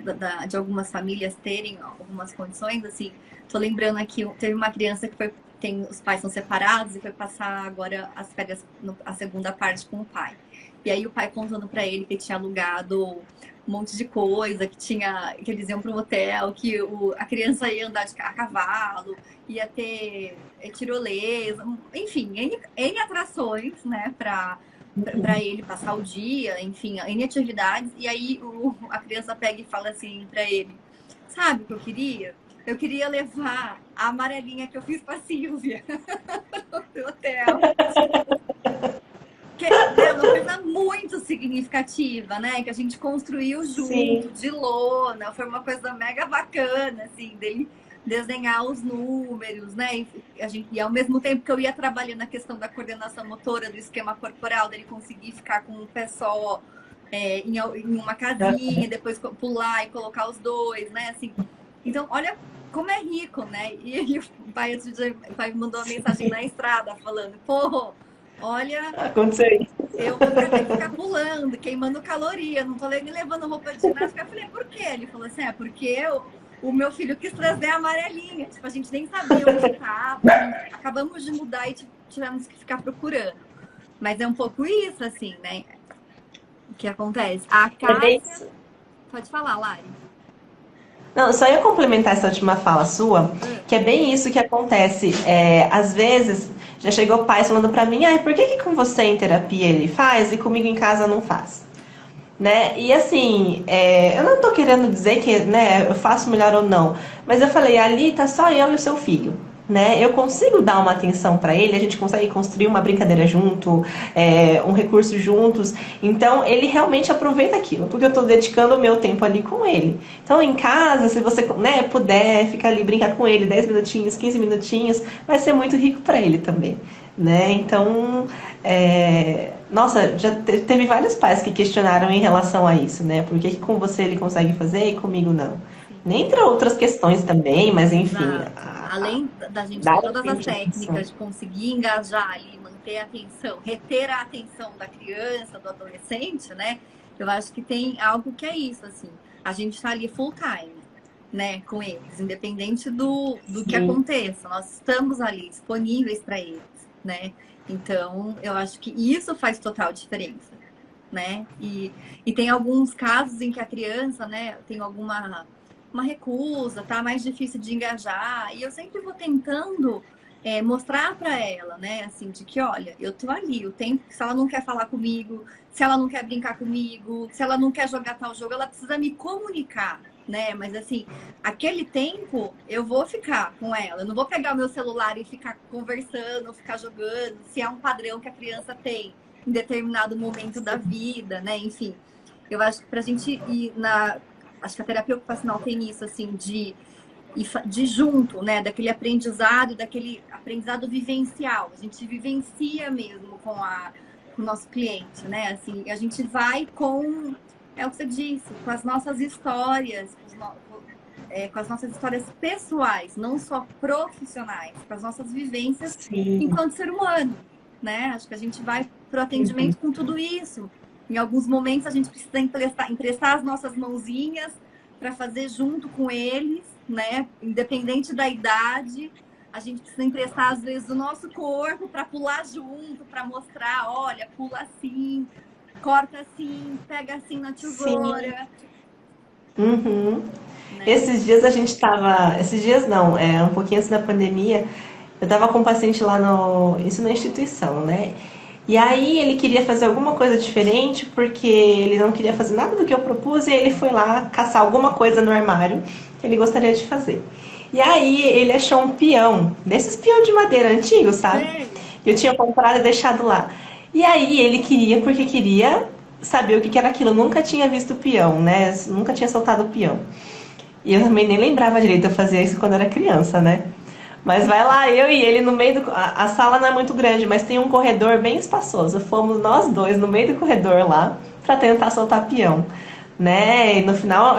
de algumas famílias terem algumas condições, assim, tô lembrando aqui, teve uma criança que os pais são separados e foi passar agora as férias, a segunda parte com o pai. E aí o pai contando pra ele que tinha alugado um monte de coisa, que eles iam para um hotel, que a criança ia andar a cavalo, ia ter tirolesa, enfim, N atrações, né, para ele passar o dia, enfim, N atividades. E aí a criança pega e fala assim para ele: sabe o que eu queria? Eu queria levar a amarelinha que eu fiz pra Silvia no hotel. Que é uma coisa muito significativa, né? Que a gente construiu junto, Sim. de lona. Foi uma coisa mega bacana, assim, dele desenhar os números, né? E ao mesmo tempo que eu ia trabalhando na questão da coordenação motora, do esquema corporal, dele conseguir ficar com um pé só em uma casinha, depois pular e colocar os dois, né? Assim, então, olha como é rico, né? E o pai mandou uma mensagem na estrada falando: pô, olha, Aconteceu isso. eu vou ter que ficar pulando, queimando caloria, não tô nem levando roupa de ginástica. Eu falei: por quê? Ele falou assim: porque o meu filho quis trazer a amarelinha. Tipo, a gente nem sabia onde estava. Acabamos de mudar e tivemos que ficar procurando. Mas é um pouco isso, assim, né? O que acontece. A É bem Cássia... isso. Pode falar, Lari. Não, só ia complementar essa última fala sua, que é bem isso que acontece. Às vezes, já chegou pais falando pra mim, por que com você em terapia ele faz e comigo em casa não faz? Né? E assim, eu não tô querendo dizer que, né, eu faço melhor ou não, mas eu falei, ali tá só eu e o seu filho. Né? Eu consigo dar uma atenção para ele, a gente consegue construir uma brincadeira junto, um recurso juntos. Então, ele realmente aproveita aquilo, porque eu estou dedicando o meu tempo ali com ele. Então, em casa, se você, né, puder ficar ali brincar com ele 10 minutinhos, 15 minutinhos, vai ser muito rico para ele também. Né? Então, nossa, já teve vários pais que questionaram em relação a isso, né? Por que com você ele consegue fazer e comigo não? Entre outras questões também, mas enfim. Exato. Além da gente ter Dar todas tempo as de atenção. técnicas de conseguir engajar ali, manter a atenção, reter a atenção da criança, do adolescente, né? Eu acho que tem algo que é isso, assim. A gente tá ali full time, né, com eles, independente do que Sim. aconteça. Nós estamos ali disponíveis para eles, né? Então, eu acho que isso faz total diferença, né? E tem alguns casos em que a criança, né, tem alguma uma recusa, tá mais difícil de engajar, e eu sempre vou tentando mostrar para ela, né, assim, de que, olha, eu tô ali, o tempo, se ela não quer falar comigo, se ela não quer brincar comigo, se ela não quer jogar tal jogo, ela precisa me comunicar, né, mas assim, aquele tempo eu vou ficar com ela, eu não vou pegar o meu celular e ficar conversando, ficar jogando, se é um padrão que a criança tem em determinado momento da vida, né, enfim. Eu acho que pra gente ir acho que a terapia ocupacional tem isso, assim, de junto, né? Daquele aprendizado vivencial. A gente vivencia mesmo com o nosso cliente, né? Assim, a gente vai é o que você disse, com as nossas histórias, com as nossas histórias pessoais, não só profissionais, com as nossas vivências Sim. enquanto ser humano, né? Acho que a gente vai pro atendimento com tudo isso. Em alguns momentos a gente precisa emprestar as nossas mãozinhas para fazer junto com eles, né? Independente da idade, a gente precisa emprestar às vezes o nosso corpo para pular junto, para mostrar, olha, pula assim, corta assim, pega assim na tesoura. Uhum. Né? Esses dias a gente tava. Esses dias não, um pouquinho antes da pandemia, eu tava com um paciente lá no. Isso na instituição, né? E aí ele queria fazer alguma coisa diferente, porque ele não queria fazer nada do que eu propus, e ele foi lá caçar alguma coisa no armário que ele gostaria de fazer. E aí ele achou um peão, desses peão de madeira antigos, sabe? Que eu tinha comprado e deixado lá. E aí ele queria, porque queria saber o que era aquilo. Eu nunca tinha visto peão, né? Nunca tinha soltado peão. E eu também nem lembrava direito, eu fazia isso quando era criança, né? Mas vai lá, eu e ele no meio do. A sala não é muito grande, mas tem um corredor bem espaçoso. Fomos nós dois no meio do corredor lá para tentar soltar peão, né? E no final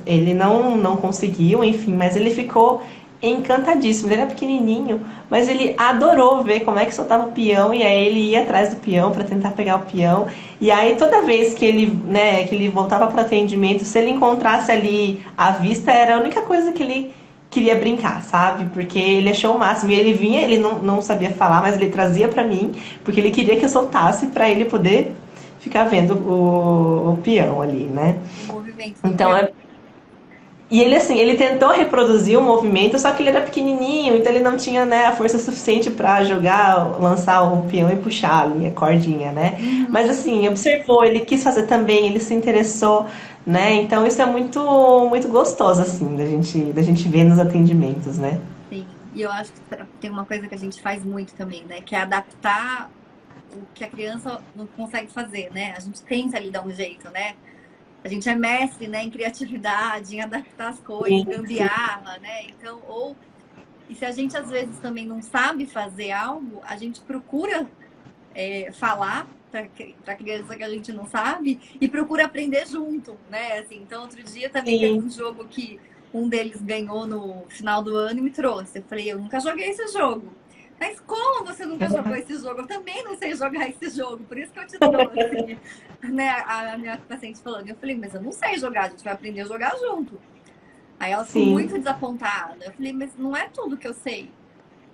ele não conseguiu, enfim, mas ele ficou encantadíssimo. Ele era pequenininho, mas ele adorou ver como é que soltava o peão, e aí ele ia atrás do peão para tentar pegar o peão. E aí toda vez que ele, né, que ele voltava para o atendimento, se ele encontrasse ali a vista, era a única coisa que ele queria brincar, sabe? Porque ele achou o máximo. E ele vinha, ele não sabia falar, mas ele trazia pra mim, porque ele queria que eu soltasse pra ele poder ficar vendo o peão ali, né? O movimento. Então, e ele assim, ele tentou reproduzir o movimento, só que ele era pequenininho, então ele não tinha, né, a força suficiente pra jogar, lançar o peão e puxar ali a cordinha, né? Mas assim, observou, ele quis fazer também, ele se interessou, né? Então isso é muito muito gostoso assim da gente ver nos atendimentos, né? Sim, e eu acho que tem uma coisa que a gente faz muito também, né? Que é adaptar o que a criança não consegue fazer, né? A gente tenta ali dar um jeito, né? A gente é mestre, né, em criatividade, em adaptar as coisas, gambiarra, né? Então, e se a gente às vezes também não sabe fazer algo, a gente procura falar para a criança que a gente não sabe e procura aprender junto, né? Assim, então, outro dia também teve um jogo que um deles ganhou no final do ano e me trouxe. Eu falei, eu nunca joguei esse jogo. Mas como você nunca jogou esse jogo? Eu também não sei jogar esse jogo, por isso que eu te trouxe. Né? A minha paciente falando. Eu falei, mas eu não sei jogar, a gente vai aprender a jogar junto. Aí ela ficou muito desapontada. Eu falei, mas não é tudo que eu sei.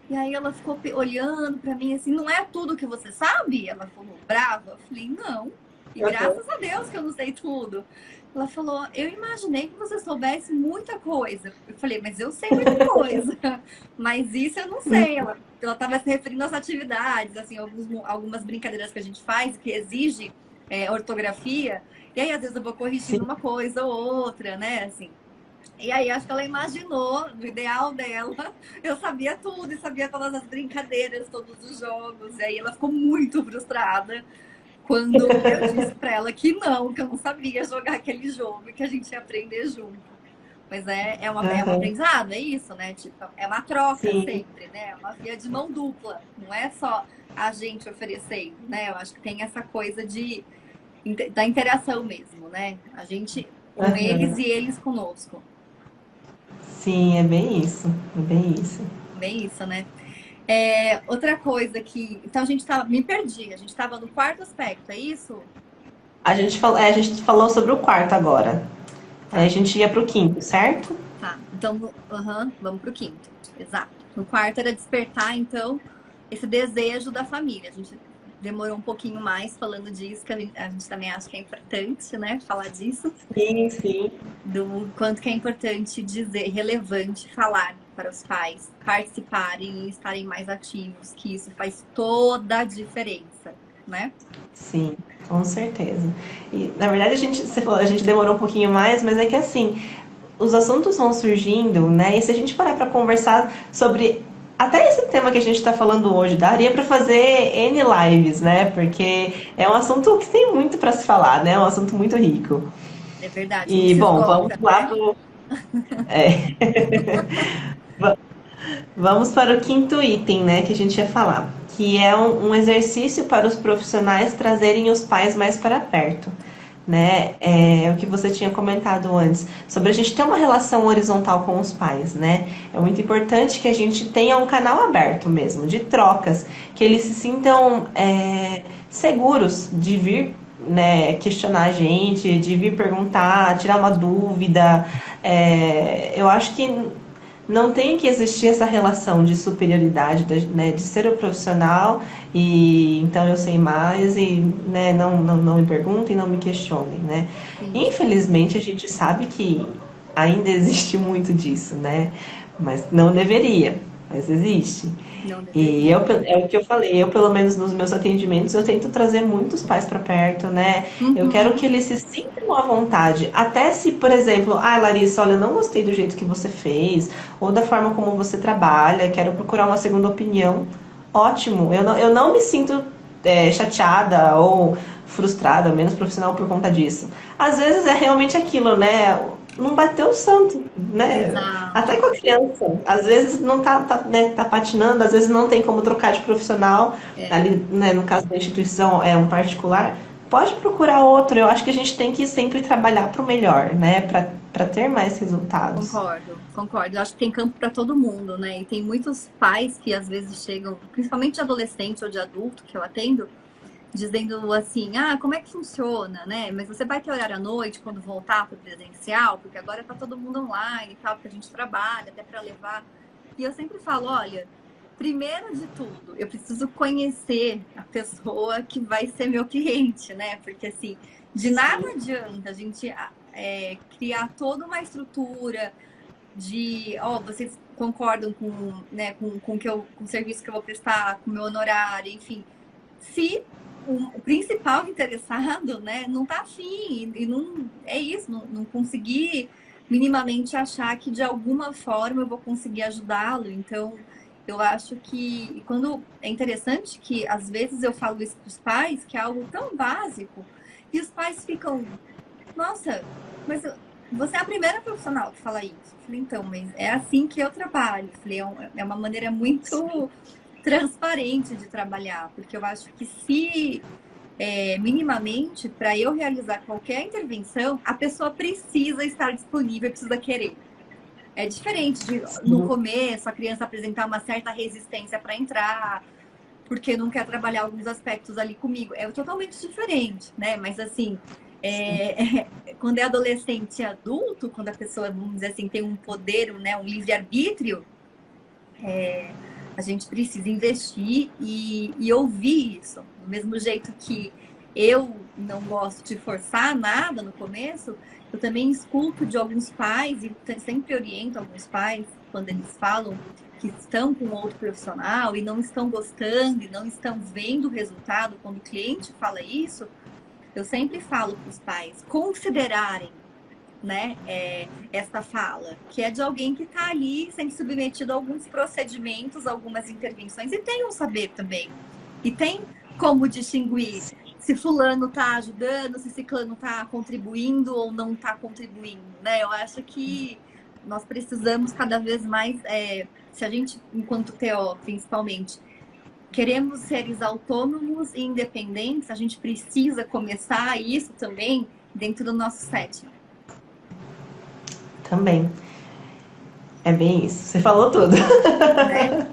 E aí ela ficou olhando pra mim assim, não é tudo que você sabe? Ela falou, brava. Eu falei, não. E graças a Deus que eu não sei tudo. Ela falou, eu imaginei que você soubesse muita coisa. Eu falei, mas eu sei muita coisa. Mas isso eu não sei. Ela estava se referindo às atividades, assim, algumas brincadeiras que a gente faz, que exige ortografia. E aí, às vezes, eu vou corrigindo uma coisa ou outra, né? Assim. E aí, acho que ela imaginou, no ideal dela, eu sabia tudo e sabia todas as brincadeiras, todos os jogos. E aí, ela ficou muito frustrada quando eu disse pra ela que eu não sabia jogar aquele jogo e que a gente ia aprender junto. Mas é um aprendizado, é isso, né? Tipo, é uma troca sempre, né? É uma via de mão dupla. Não é só a gente oferecendo, né? Eu acho que tem essa coisa da interação mesmo, né? A gente com eles e eles conosco. Sim, é bem isso. É bem isso. Bem isso, né? Outra coisa que... Então, me perdi. A gente estava no quarto aspecto, é isso? A gente falou sobre o quarto agora. Aí a gente ia pro quinto, certo? Tá, então, vamos pro quinto. Exato. No quarto era despertar, então, esse desejo da família. A gente demorou um pouquinho mais falando disso, que a gente também acha que é importante, né? Falar disso. Sim, sim. Do quanto que é importante dizer, relevante falar para os pais participarem e estarem mais ativos, que isso faz toda a diferença, né? Sim, com certeza. E, na verdade, você falou, a gente demorou um pouquinho mais, mas é que assim, os assuntos vão surgindo, né? E se a gente parar para conversar sobre até esse tema que a gente está falando hoje, daria para fazer N lives, né? Porque é um assunto que tem muito para se falar, né? É um assunto muito rico. É verdade. E, bom, vamos lá pro... Vamos para o quinto item, né, que a gente ia falar, que é um exercício para os profissionais trazerem os pais mais para perto, né? É o que você tinha comentado antes, sobre a gente ter uma relação horizontal com os pais, né? É muito importante que a gente tenha um canal aberto mesmo, de trocas, que eles se sintam seguros de vir, né, questionar a gente, de vir perguntar, tirar uma dúvida. Eu acho que não tem que existir essa relação de superioridade, né, de ser o profissional e então eu sei mais e, né, não me perguntem, não me questionem, né? Sim, Infelizmente a gente sabe que ainda existe muito disso, né? Mas não deveria, mas existe. não E deveria. é o que eu falei, eu pelo menos nos meus atendimentos eu tento trazer muitos pais para perto, né? Eu quero que Uhum. eles se sintam à vontade, até se, por exemplo, Larissa, olha, eu não gostei do jeito que você fez, ou da forma como você trabalha, quero procurar uma segunda opinião. Ótimo, eu não me sinto chateada ou frustrada, menos profissional por conta disso. Às vezes é realmente aquilo, né? Não bateu o santo, né? Até Exato. com a criança. Às vezes não né, tá patinando, às vezes não tem como trocar de profissional. É, Ali, né, no caso da instituição, é um particular. Pode procurar outro. Eu acho que a gente tem que sempre trabalhar para o melhor, né? Para ter mais resultados. concordo, concordo. Eu acho que tem campo para todo mundo, né? E tem muitos pais que às vezes chegam, principalmente de adolescente ou de adulto que eu atendo, dizendo assim, ah, como é que funciona, né? Mas você vai ter horário à noite quando voltar para o presencial, porque agora tá todo mundo online e tal, porque a gente trabalha até para levar. E eu sempre falo, olha, primeiro de tudo, eu preciso conhecer a pessoa que vai ser meu cliente, né? Porque assim, de nada adianta a gente criar toda uma estrutura de, ó, vocês concordam com, né, com o serviço que eu vou prestar, com o meu honorário, enfim, se o principal interessado, né, não tá afim e não é isso, não conseguir minimamente achar que de alguma forma eu vou conseguir ajudá-lo. Então, eu acho que quando é interessante que às vezes eu falo isso para os pais, que é algo tão básico, e os pais ficam, nossa, mas você é a primeira profissional que fala isso. Eu falei, então, mas é assim que eu trabalho. Eu falei, é uma maneira muito transparente de trabalhar, porque eu acho que se minimamente, para eu realizar qualquer intervenção, a pessoa precisa estar disponível, precisa querer. É diferente de, no começo, a criança apresentar uma certa resistência para entrar, porque não quer trabalhar alguns aspectos ali comigo. É totalmente diferente, né? Mas assim, quando é adolescente e adulto, quando a pessoa, vamos dizer assim, tem um poder, né, um livre-arbítrio, a gente precisa investir e ouvir isso. Do mesmo jeito que eu não gosto de forçar nada no começo, eu também escuto de alguns pais, e sempre oriento alguns pais, quando eles falam que estão com outro profissional e não estão gostando e não estão vendo o resultado, quando o cliente fala isso, eu sempre falo para os pais considerarem, né, esta fala, que é de alguém que está ali sendo submetido a alguns procedimentos, algumas intervenções, e tem um saber também. E tem como distinguir se fulano está ajudando, se ciclano está contribuindo ou não está contribuindo, né? Eu acho que nós precisamos cada vez mais, se a gente, enquanto TO, principalmente, queremos seres autônomos e independentes, a gente precisa começar isso também dentro do nosso setting. Também. É bem isso, você falou tudo. Né?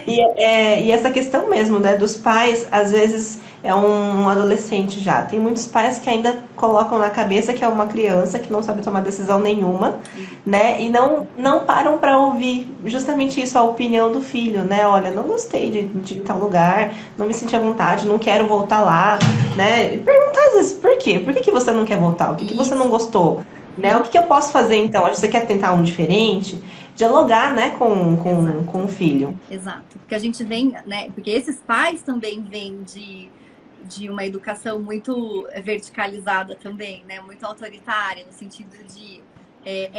E essa questão mesmo, né, dos pais, às vezes é um adolescente já. Tem muitos pais que ainda colocam na cabeça que é uma criança que não sabe tomar decisão nenhuma, né, e não param para ouvir justamente isso, a opinião do filho, né? Olha, não gostei de tal lugar, não me senti à vontade, não quero voltar lá, né? E perguntar às vezes por quê? Por que você não quer voltar? O que você não Isso. gostou? Né? O que eu posso fazer então? Você quer tentar um diferente? Dialogar, né, com o filho. Exato. Porque a gente vem, né? Porque esses pais também vêm de uma educação muito verticalizada também, né? Muito autoritária, no sentido de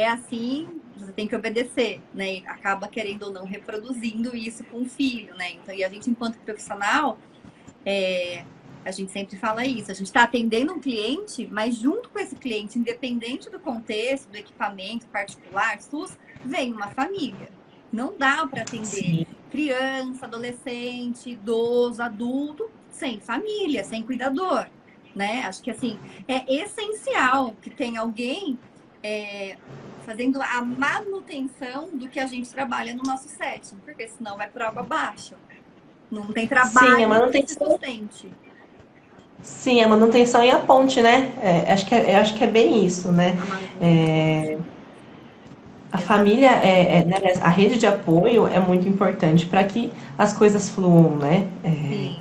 assim, você tem que obedecer, né? E acaba querendo ou não reproduzindo isso com o filho, né? Então, e a gente, enquanto profissional, a gente sempre fala isso, a gente está atendendo um cliente, mas junto com esse cliente, independente do contexto, do equipamento particular, SUS, vem uma família. Não dá para atender Sim. criança, adolescente, idoso, adulto, sem família, sem cuidador, né? Acho que assim, é essencial que tenha alguém fazendo a manutenção do que a gente trabalha no nosso setting, porque senão vai por água abaixo. Não tem Sim, a trabalho que se manutenção. sustente. Sim, a manutenção e a ponte, né? Acho que é bem isso, né? A manutenção. É, a família, Exatamente. né, a rede de apoio é muito importante para que as coisas fluam, né?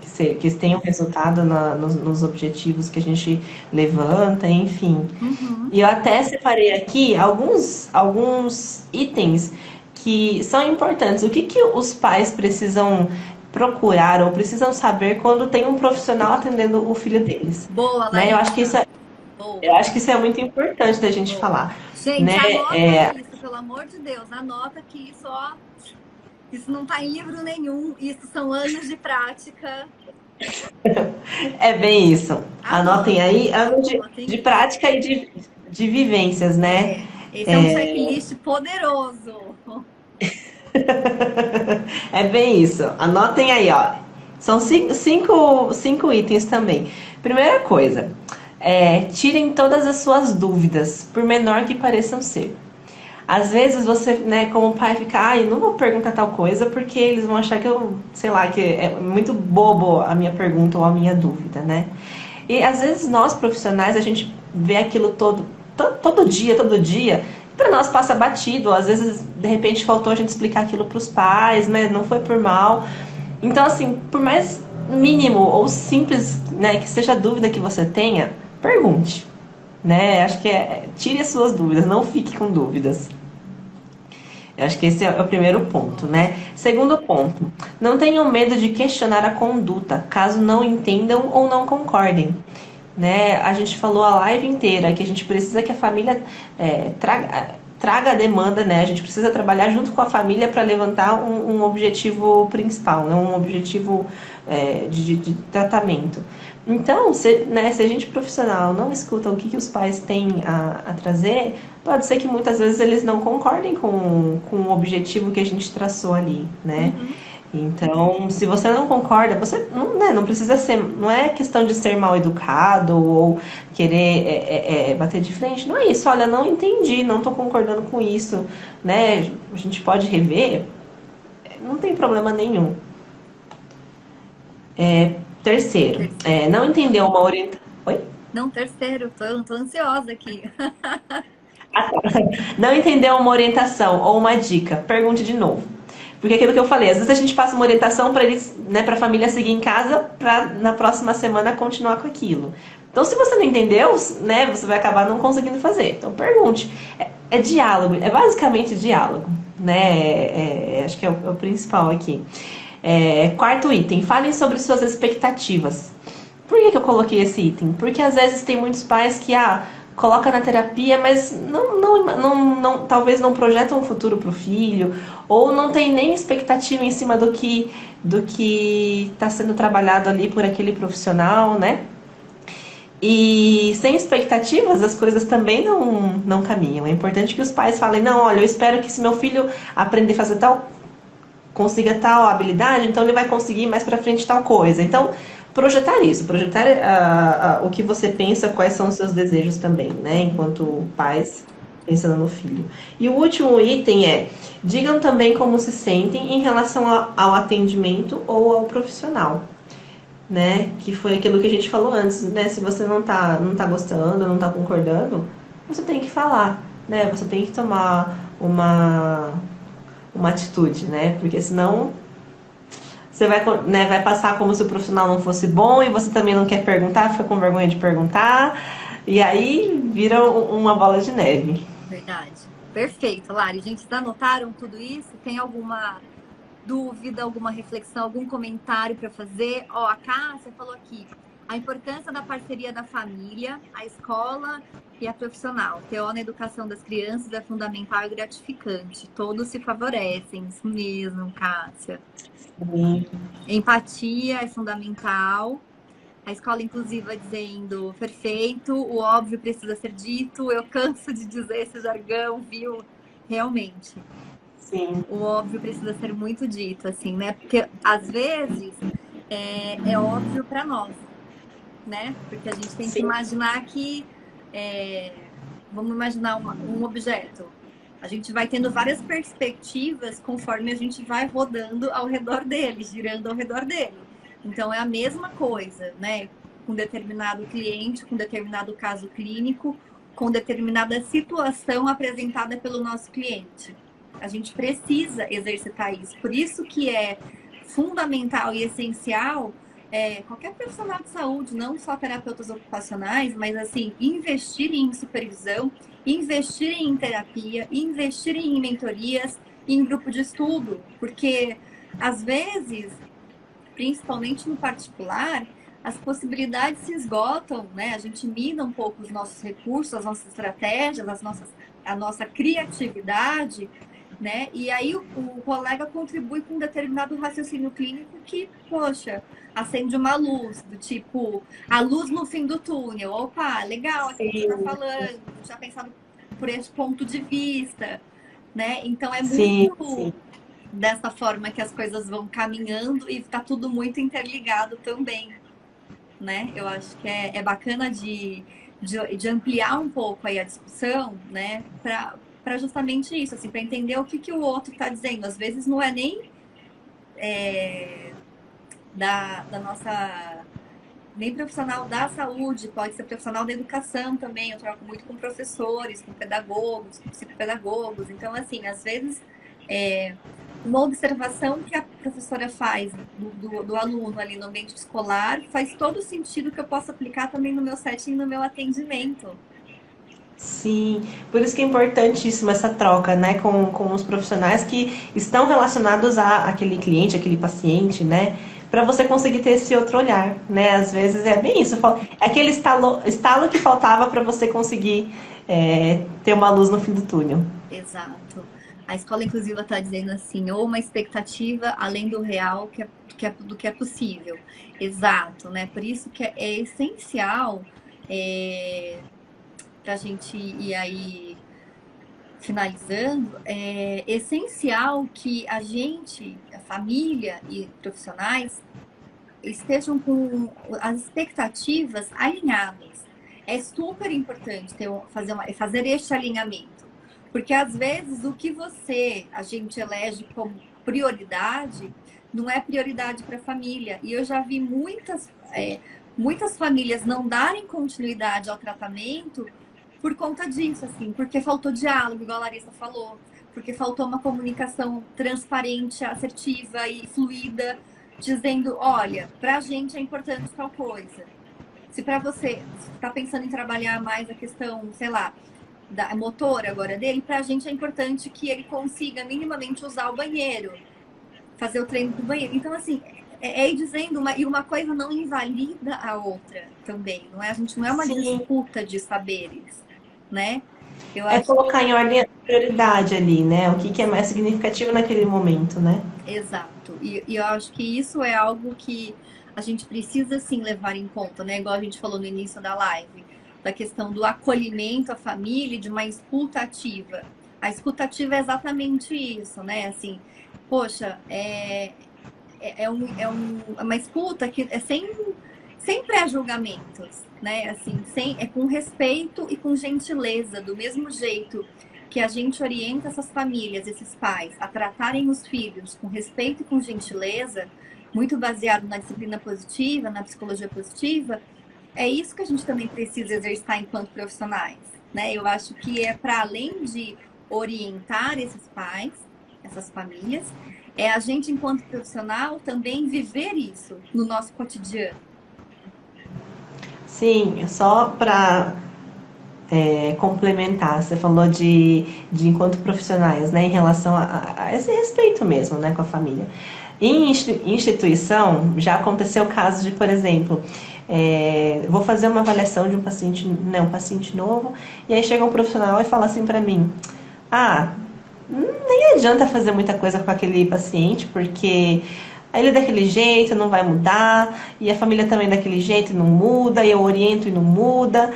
Sim. Que tenham resultado nos objetivos que a gente levanta, enfim. Uhum. E eu até separei aqui alguns itens que são importantes. O que que os pais precisam procurar ou precisam saber quando tem um profissional atendendo o filho deles, Boa, né? Larissa. Eu Boa, acho que isso é muito importante da gente boa. falar, Gente, né? anota isso, pelo amor de Deus. Anota que isso, ó, isso não tá em livro nenhum. Isso são anos de prática. É bem isso. Anotem Anotem, aí, anos de anotem isso. prática e de vivências, né? Esse é um checklist poderoso. É bem isso. Anotem aí, ó. São cinco itens também. Primeira coisa, tirem todas as suas dúvidas, por menor que pareçam ser. Às vezes você, né, como pai, fica, ai, não vou perguntar tal coisa porque eles vão achar que eu, sei lá, que é muito bobo a minha pergunta ou a minha dúvida, né? E às vezes nós profissionais, a gente vê aquilo todo dia, e para nós passa batido. Às vezes, de repente, faltou a gente explicar aquilo para os pais, né? Não foi por mal. Então, assim, por mais mínimo ou simples, né, que seja a dúvida que você tenha, pergunte, né? Acho que tire as suas dúvidas, não fique com dúvidas. Eu acho que esse é o primeiro ponto, né? Segundo ponto, não tenham medo de questionar a conduta, caso não entendam ou não concordem, né? A gente falou a live inteira que a gente precisa que a família traga a demanda, né? A gente precisa trabalhar junto com a família para levantar um objetivo principal, né? Um objetivo de tratamento. Então, se a gente profissional não escuta o que os pais têm a trazer, pode ser que muitas vezes eles não concordem com o objetivo que a gente traçou ali, né? Uhum. Então, se você não concorda, você não, né, não precisa ser, não é questão de ser mal educado ou querer bater de frente, não é isso. Olha, não entendi, não estou concordando com isso, né? A gente pode rever, não tem problema nenhum. Terceiro, Terceiro. não entender uma orientação. Oi? Não, terceiro. Tô ansiosa aqui. Não entendeu uma orientação ou uma dica, pergunte de novo. Porque aquilo que eu falei, às vezes a gente passa uma orientação para eles, né, para a família seguir em casa, para na próxima semana continuar com aquilo. Então, se você não entendeu, né, você vai acabar não conseguindo fazer. Então, pergunte. É diálogo, é basicamente diálogo, né? Acho que é o principal aqui. Quarto item, falem sobre suas expectativas. Por que eu coloquei esse item? Porque às vezes tem muitos pais que coloca na terapia, mas talvez não projetam um futuro para o filho, ou não tem nem expectativa em cima do que está sendo trabalhado ali por aquele profissional, né? E sem expectativas, as coisas também não caminham. É importante que os pais falem, não, olha, eu espero que se meu filho aprender a fazer consiga tal habilidade, então ele vai conseguir mais para frente tal coisa. Então, projetar isso, projetar o que você pensa, quais são os seus desejos também, né? Enquanto pais, pensando no filho. E o último item digam também como se sentem em relação ao atendimento ou ao profissional, né? Que foi aquilo que a gente falou antes, né? Se você não tá gostando, não tá concordando, você tem que falar, né? Você tem que tomar uma atitude, né? Porque senão você vai passar como se o profissional não fosse bom e você também não quer perguntar, fica com vergonha de perguntar, e aí vira uma bola de neve. Verdade. Perfeito, Lari. Gente, vocês anotaram tudo isso? Tem alguma dúvida, alguma reflexão, algum comentário para fazer? Ó, a Cássia falou aqui. A importância da parceria da família, a escola e a profissional. TO na educação das crianças é fundamental e gratificante. Todos se favorecem. Isso mesmo, Cássia. Sim. Empatia é fundamental. A escola inclusiva dizendo perfeito, o óbvio precisa ser dito. Eu canso de dizer esse jargão, viu? Realmente. Sim. O óbvio precisa ser muito dito, assim, né? Porque às vezes é óbvio para nós, né? Porque a gente tem que imaginar que vamos imaginar um objeto. A gente vai tendo várias perspectivas conforme a gente vai rodando ao redor dele, girando ao redor dele. Então é a mesma coisa, né? com determinado cliente, com determinado caso clínico, com determinada situação apresentada pelo nosso cliente. A gente precisa exercitar isso. Por isso que é fundamental e essencial qualquer profissional de saúde, não só terapeutas ocupacionais, mas assim, investirem em supervisão, investirem em terapia, investirem em mentorias, em grupo de estudo, porque às vezes, principalmente no particular, as possibilidades se esgotam, né? A gente mina um pouco os nossos recursos, as nossas estratégias, a nossa criatividade, né? E aí o colega contribui com um determinado raciocínio clínico que, poxa, acende uma luz, do tipo, a luz no fim do túnel. Opa, legal, aqui que você está falando, já pensado por esse ponto de vista, né? Então é muito dessa forma que as coisas vão caminhando e está tudo muito interligado também, né? Eu acho que é bacana de ampliar um pouco aí a discussão, né? Para justamente isso, assim, para entender o que o outro está dizendo. Às vezes não é nem da nossa, nem profissional da saúde, pode ser profissional da educação também. Eu troco muito com professores, com pedagogos, com psicopedagogos. Então, assim, às vezes uma observação que a professora faz do aluno ali no ambiente escolar faz todo sentido que eu possa aplicar também no meu setting, no meu atendimento. Sim, por isso que é importantíssima essa troca, né, com os profissionais que estão relacionados àquele cliente, aquele paciente, né, para você conseguir ter esse outro olhar, né, às vezes é bem isso, é aquele estalo que faltava para você conseguir ter uma luz no fim do túnel. Exato. A escola inclusiva está dizendo assim, ou uma expectativa além do real do que é possível. Exato, né, por isso que é essencial para a gente ir aí finalizando, é essencial que a gente, a família e profissionais estejam com as expectativas alinhadas. É super importante fazer este alinhamento, porque às vezes o que a gente elege como prioridade não é prioridade para a família. E eu já vi muitas famílias não darem continuidade ao tratamento por conta disso, assim, porque faltou diálogo, igual a Larissa falou, porque faltou uma comunicação transparente, assertiva e fluida, dizendo, olha, pra gente é importante tal coisa. Se pra você está pensando em trabalhar mais a questão, sei lá, da motora agora dele, pra gente é importante que ele consiga minimamente usar o banheiro, fazer o treino do banheiro. Então, assim, ir dizendo, e uma coisa não invalida a outra também, não é? A gente não é uma disputa de saberes, né? Colocar em ordem a prioridade ali, né? O que é mais significativo naquele momento, né? Exato. E eu acho que isso é algo que a gente precisa, sim, levar em conta, né? Igual a gente falou no início da live, da questão do acolhimento à família e de uma escuta ativa. A escuta ativa é exatamente isso, né? Assim, poxa, uma escuta que é sem pré-julgamentos, né? Assim, é com respeito e com gentileza, do mesmo jeito que a gente orienta essas famílias, esses pais, a tratarem os filhos com respeito e com gentileza, muito baseado na disciplina positiva, na psicologia positiva, é isso que a gente também precisa exercitar enquanto profissionais, né? Eu acho que é para além de orientar esses pais, essas famílias, é a gente, enquanto profissional, também viver isso no nosso cotidiano. Sim, só para complementar, você falou de enquanto profissionais, né, em relação a esse respeito mesmo, né, com a família. Em instituição, já aconteceu o caso de, por exemplo, vou fazer uma avaliação de um paciente novo, e aí chega um profissional e fala assim para mim, nem adianta fazer muita coisa com aquele paciente, porque ele é daquele jeito, não vai mudar, e a família também é daquele jeito, não muda, e eu oriento e não muda.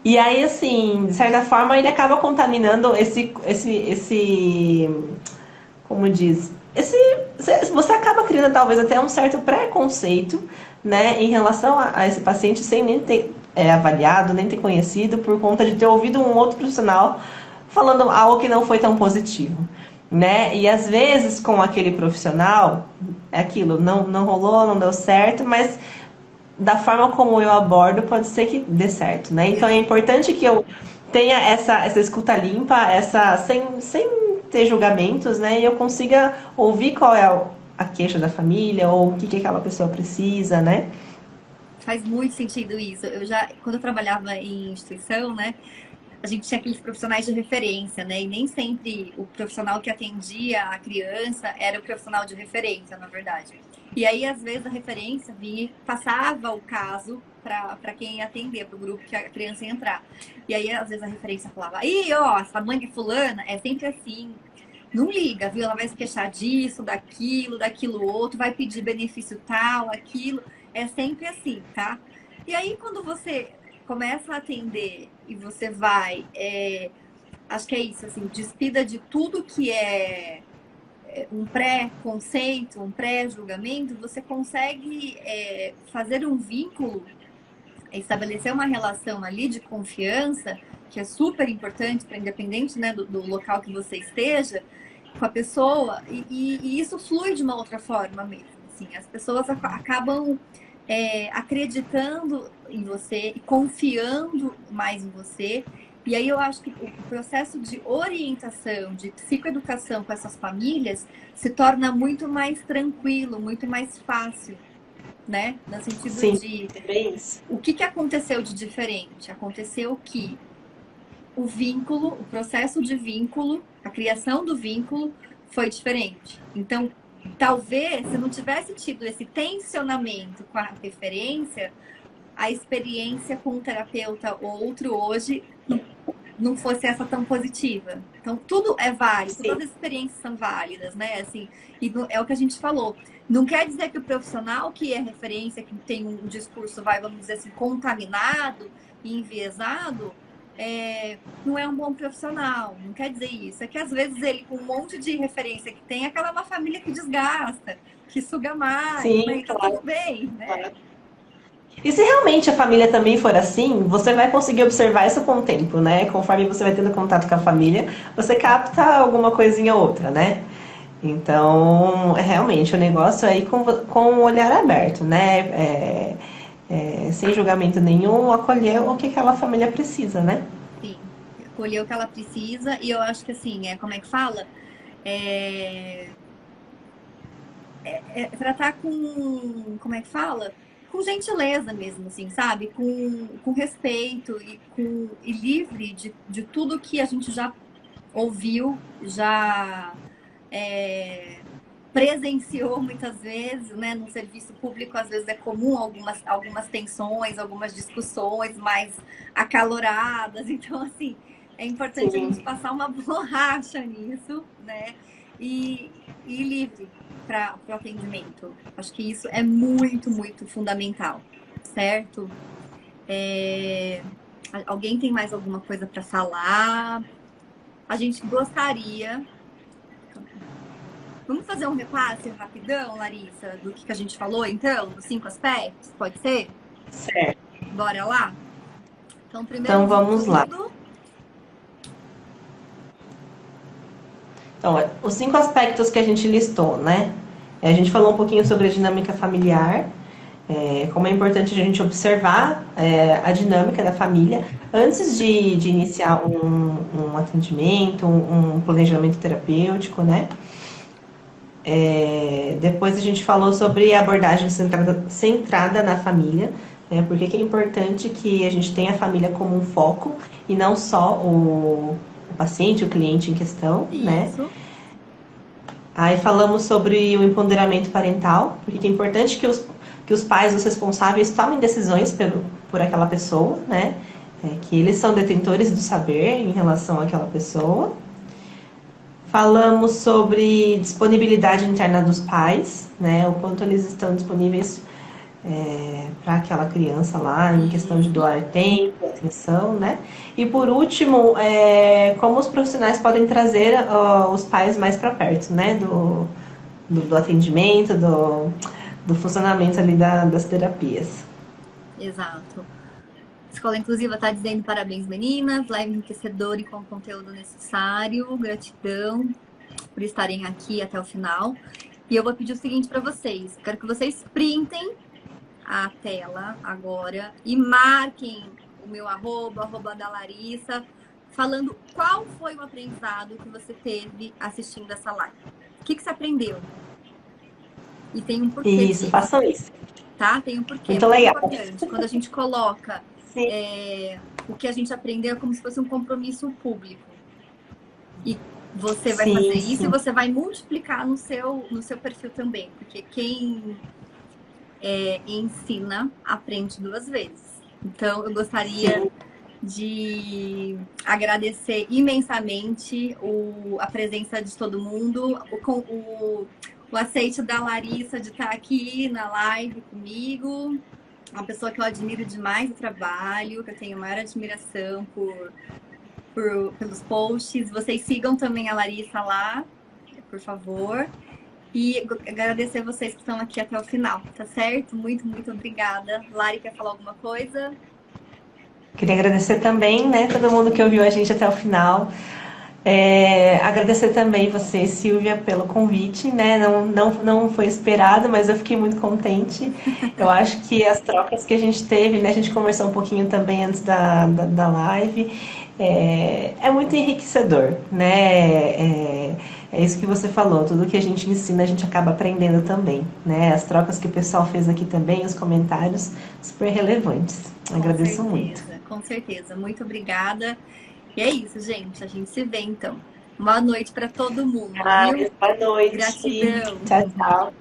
E aí, assim, de certa forma, ele acaba contaminando como diz, você acaba criando talvez até um certo preconceito, né, em relação a esse paciente, sem nem ter avaliado, nem ter conhecido, por conta de ter ouvido um outro profissional falando algo que não foi tão positivo, né? E às vezes com aquele profissional, aquilo não rolou, não deu certo, mas da forma como eu abordo, pode ser que dê certo, né? Então é importante que eu tenha essa escuta limpa, sem ter julgamentos, né? E eu consiga ouvir qual é a queixa da família ou o que aquela pessoa precisa, né? Faz muito sentido isso. Quando eu trabalhava em instituição, né, a gente tinha aqueles profissionais de referência, né? E nem sempre o profissional que atendia a criança era o profissional de referência, na verdade. E aí, às vezes, a referência vinha, passava o caso para quem ia atender, para o grupo que a criança ia entrar. E aí, às vezes, a referência falava: "Ih, ó, essa mãe de fulana é sempre assim. Não liga, viu? Ela vai se queixar disso, daquilo outro, vai pedir benefício tal, aquilo. É sempre assim, tá?" E aí, quando você começa a atender e você vai, acho que é isso, assim, despida de tudo que é um pré-conceito, um pré-julgamento, você consegue fazer um vínculo, estabelecer uma relação ali de confiança, que é super importante para independente, né, do local que você esteja, com a pessoa, e isso flui de uma outra forma mesmo. Assim, as pessoas acabam acreditando em você e confiando mais em você. E aí eu acho que o processo de orientação, de psicoeducação com essas famílias se torna muito mais tranquilo, muito mais fácil, né? No sentido Sim, de é bem isso. o que aconteceu de diferente? Aconteceu que o vínculo, o processo de vínculo, a criação do vínculo foi diferente. Então, talvez, se não tivesse tido esse tensionamento com a referência, a experiência com um terapeuta ou outro hoje não fosse essa tão positiva. Então, tudo é válido, Sim. todas as experiências são válidas, né? Assim, e é o que a gente falou. Não quer dizer que o profissional que é referência, que tem um discurso, vamos dizer assim, contaminado e enviesado, não é um bom profissional. Não quer dizer isso. É que às vezes ele, com um monte de referência que tem, aquela é uma família que desgasta, que suga mais, Sim, né? E tá claro. tudo bem, né? Claro. E se realmente a família também for assim, você vai conseguir observar isso com o tempo, né? Conforme você vai tendo contato com a família, você capta alguma coisinha ou outra, né? Então, realmente, o negócio é ir com o olhar aberto, né? Sem julgamento nenhum, acolher o que aquela família precisa, né? Sim, acolher o que ela precisa. E eu acho que assim, como é que fala? Tratar como é que fala? Com gentileza mesmo, assim, sabe? Com respeito e livre de tudo que a gente já ouviu, já presenciou muitas vezes, né? No serviço público, às vezes é comum algumas tensões, algumas discussões mais acaloradas. Então, assim, é importante a gente Sim. passar uma borracha nisso, né? E ir livre para o atendimento. Acho que isso é muito, muito fundamental, certo? Alguém tem mais alguma coisa para falar? A gente gostaria. Vamos fazer um repasse rapidão, Larissa, do que a gente falou, então, dos 5 aspectos? Pode ser? Certo. Bora lá? Então, primeiro Então vamos lá. Então, os 5 aspectos que a gente listou, né? A gente falou um pouquinho sobre a dinâmica familiar, como é importante a gente observar a dinâmica da família antes de iniciar um atendimento, um planejamento terapêutico, né? Depois a gente falou sobre a abordagem centrada na família, né? Porque que é importante que a gente tenha a família como um foco e não só o paciente, o cliente em questão, Isso. Né? Aí falamos sobre o empoderamento parental, porque é importante que os pais, os responsáveis, tomem decisões por aquela pessoa, né? Que eles são detentores do saber em relação àquela pessoa. Falamos sobre disponibilidade interna dos pais, né? O quanto eles estão disponíveis para aquela criança lá, em questão de doar tempo, atenção, né? E por último, como os profissionais podem trazer os pais mais para perto, né? Do atendimento, do funcionamento ali das terapias. Exato. Escola Inclusiva está dizendo parabéns, meninas, live enriquecedora e com conteúdo necessário. Gratidão por estarem aqui até o final. E eu vou pedir o seguinte para vocês. Quero que vocês printem a tela agora e marquem o meu arroba da Larissa, falando qual foi o aprendizado que você teve assistindo essa live. O que você aprendeu? E tem um porquê Isso, disso, façam isso. tá? Tem um porquê. Muito Muito legal. importante. Quando a gente coloca Sim. O que a gente aprendeu é como se fosse um compromisso público. E você vai Sim, fazer isso sim. e você vai multiplicar no seu perfil também. Porque quem ensina, aprende 2 vezes. Então, eu gostaria de agradecer imensamente a presença de todo mundo, o aceite da Larissa de estar aqui na live comigo, uma pessoa que eu admiro demais o trabalho, que eu tenho maior admiração pelos posts. Vocês sigam também a Larissa lá, por favor. E agradecer vocês que estão aqui até o final, tá certo? Muito, muito obrigada. Lari, quer falar alguma coisa? Queria agradecer também, né, todo mundo que ouviu a gente até o final. Agradecer também você, Silvia, pelo convite, né? Não foi esperado, mas eu fiquei muito contente. Eu acho que as trocas que a gente teve, né? A gente conversou um pouquinho também antes da live. É muito enriquecedor, né? É isso que você falou, tudo que a gente ensina a gente acaba aprendendo também, né? As trocas que o pessoal fez aqui também, os comentários, super relevantes. Agradeço muito. Com certeza, muito obrigada. E é isso, gente, a gente se vê então. Boa noite para todo mundo, viu? Boa noite. Gratidão. Tchau, tchau.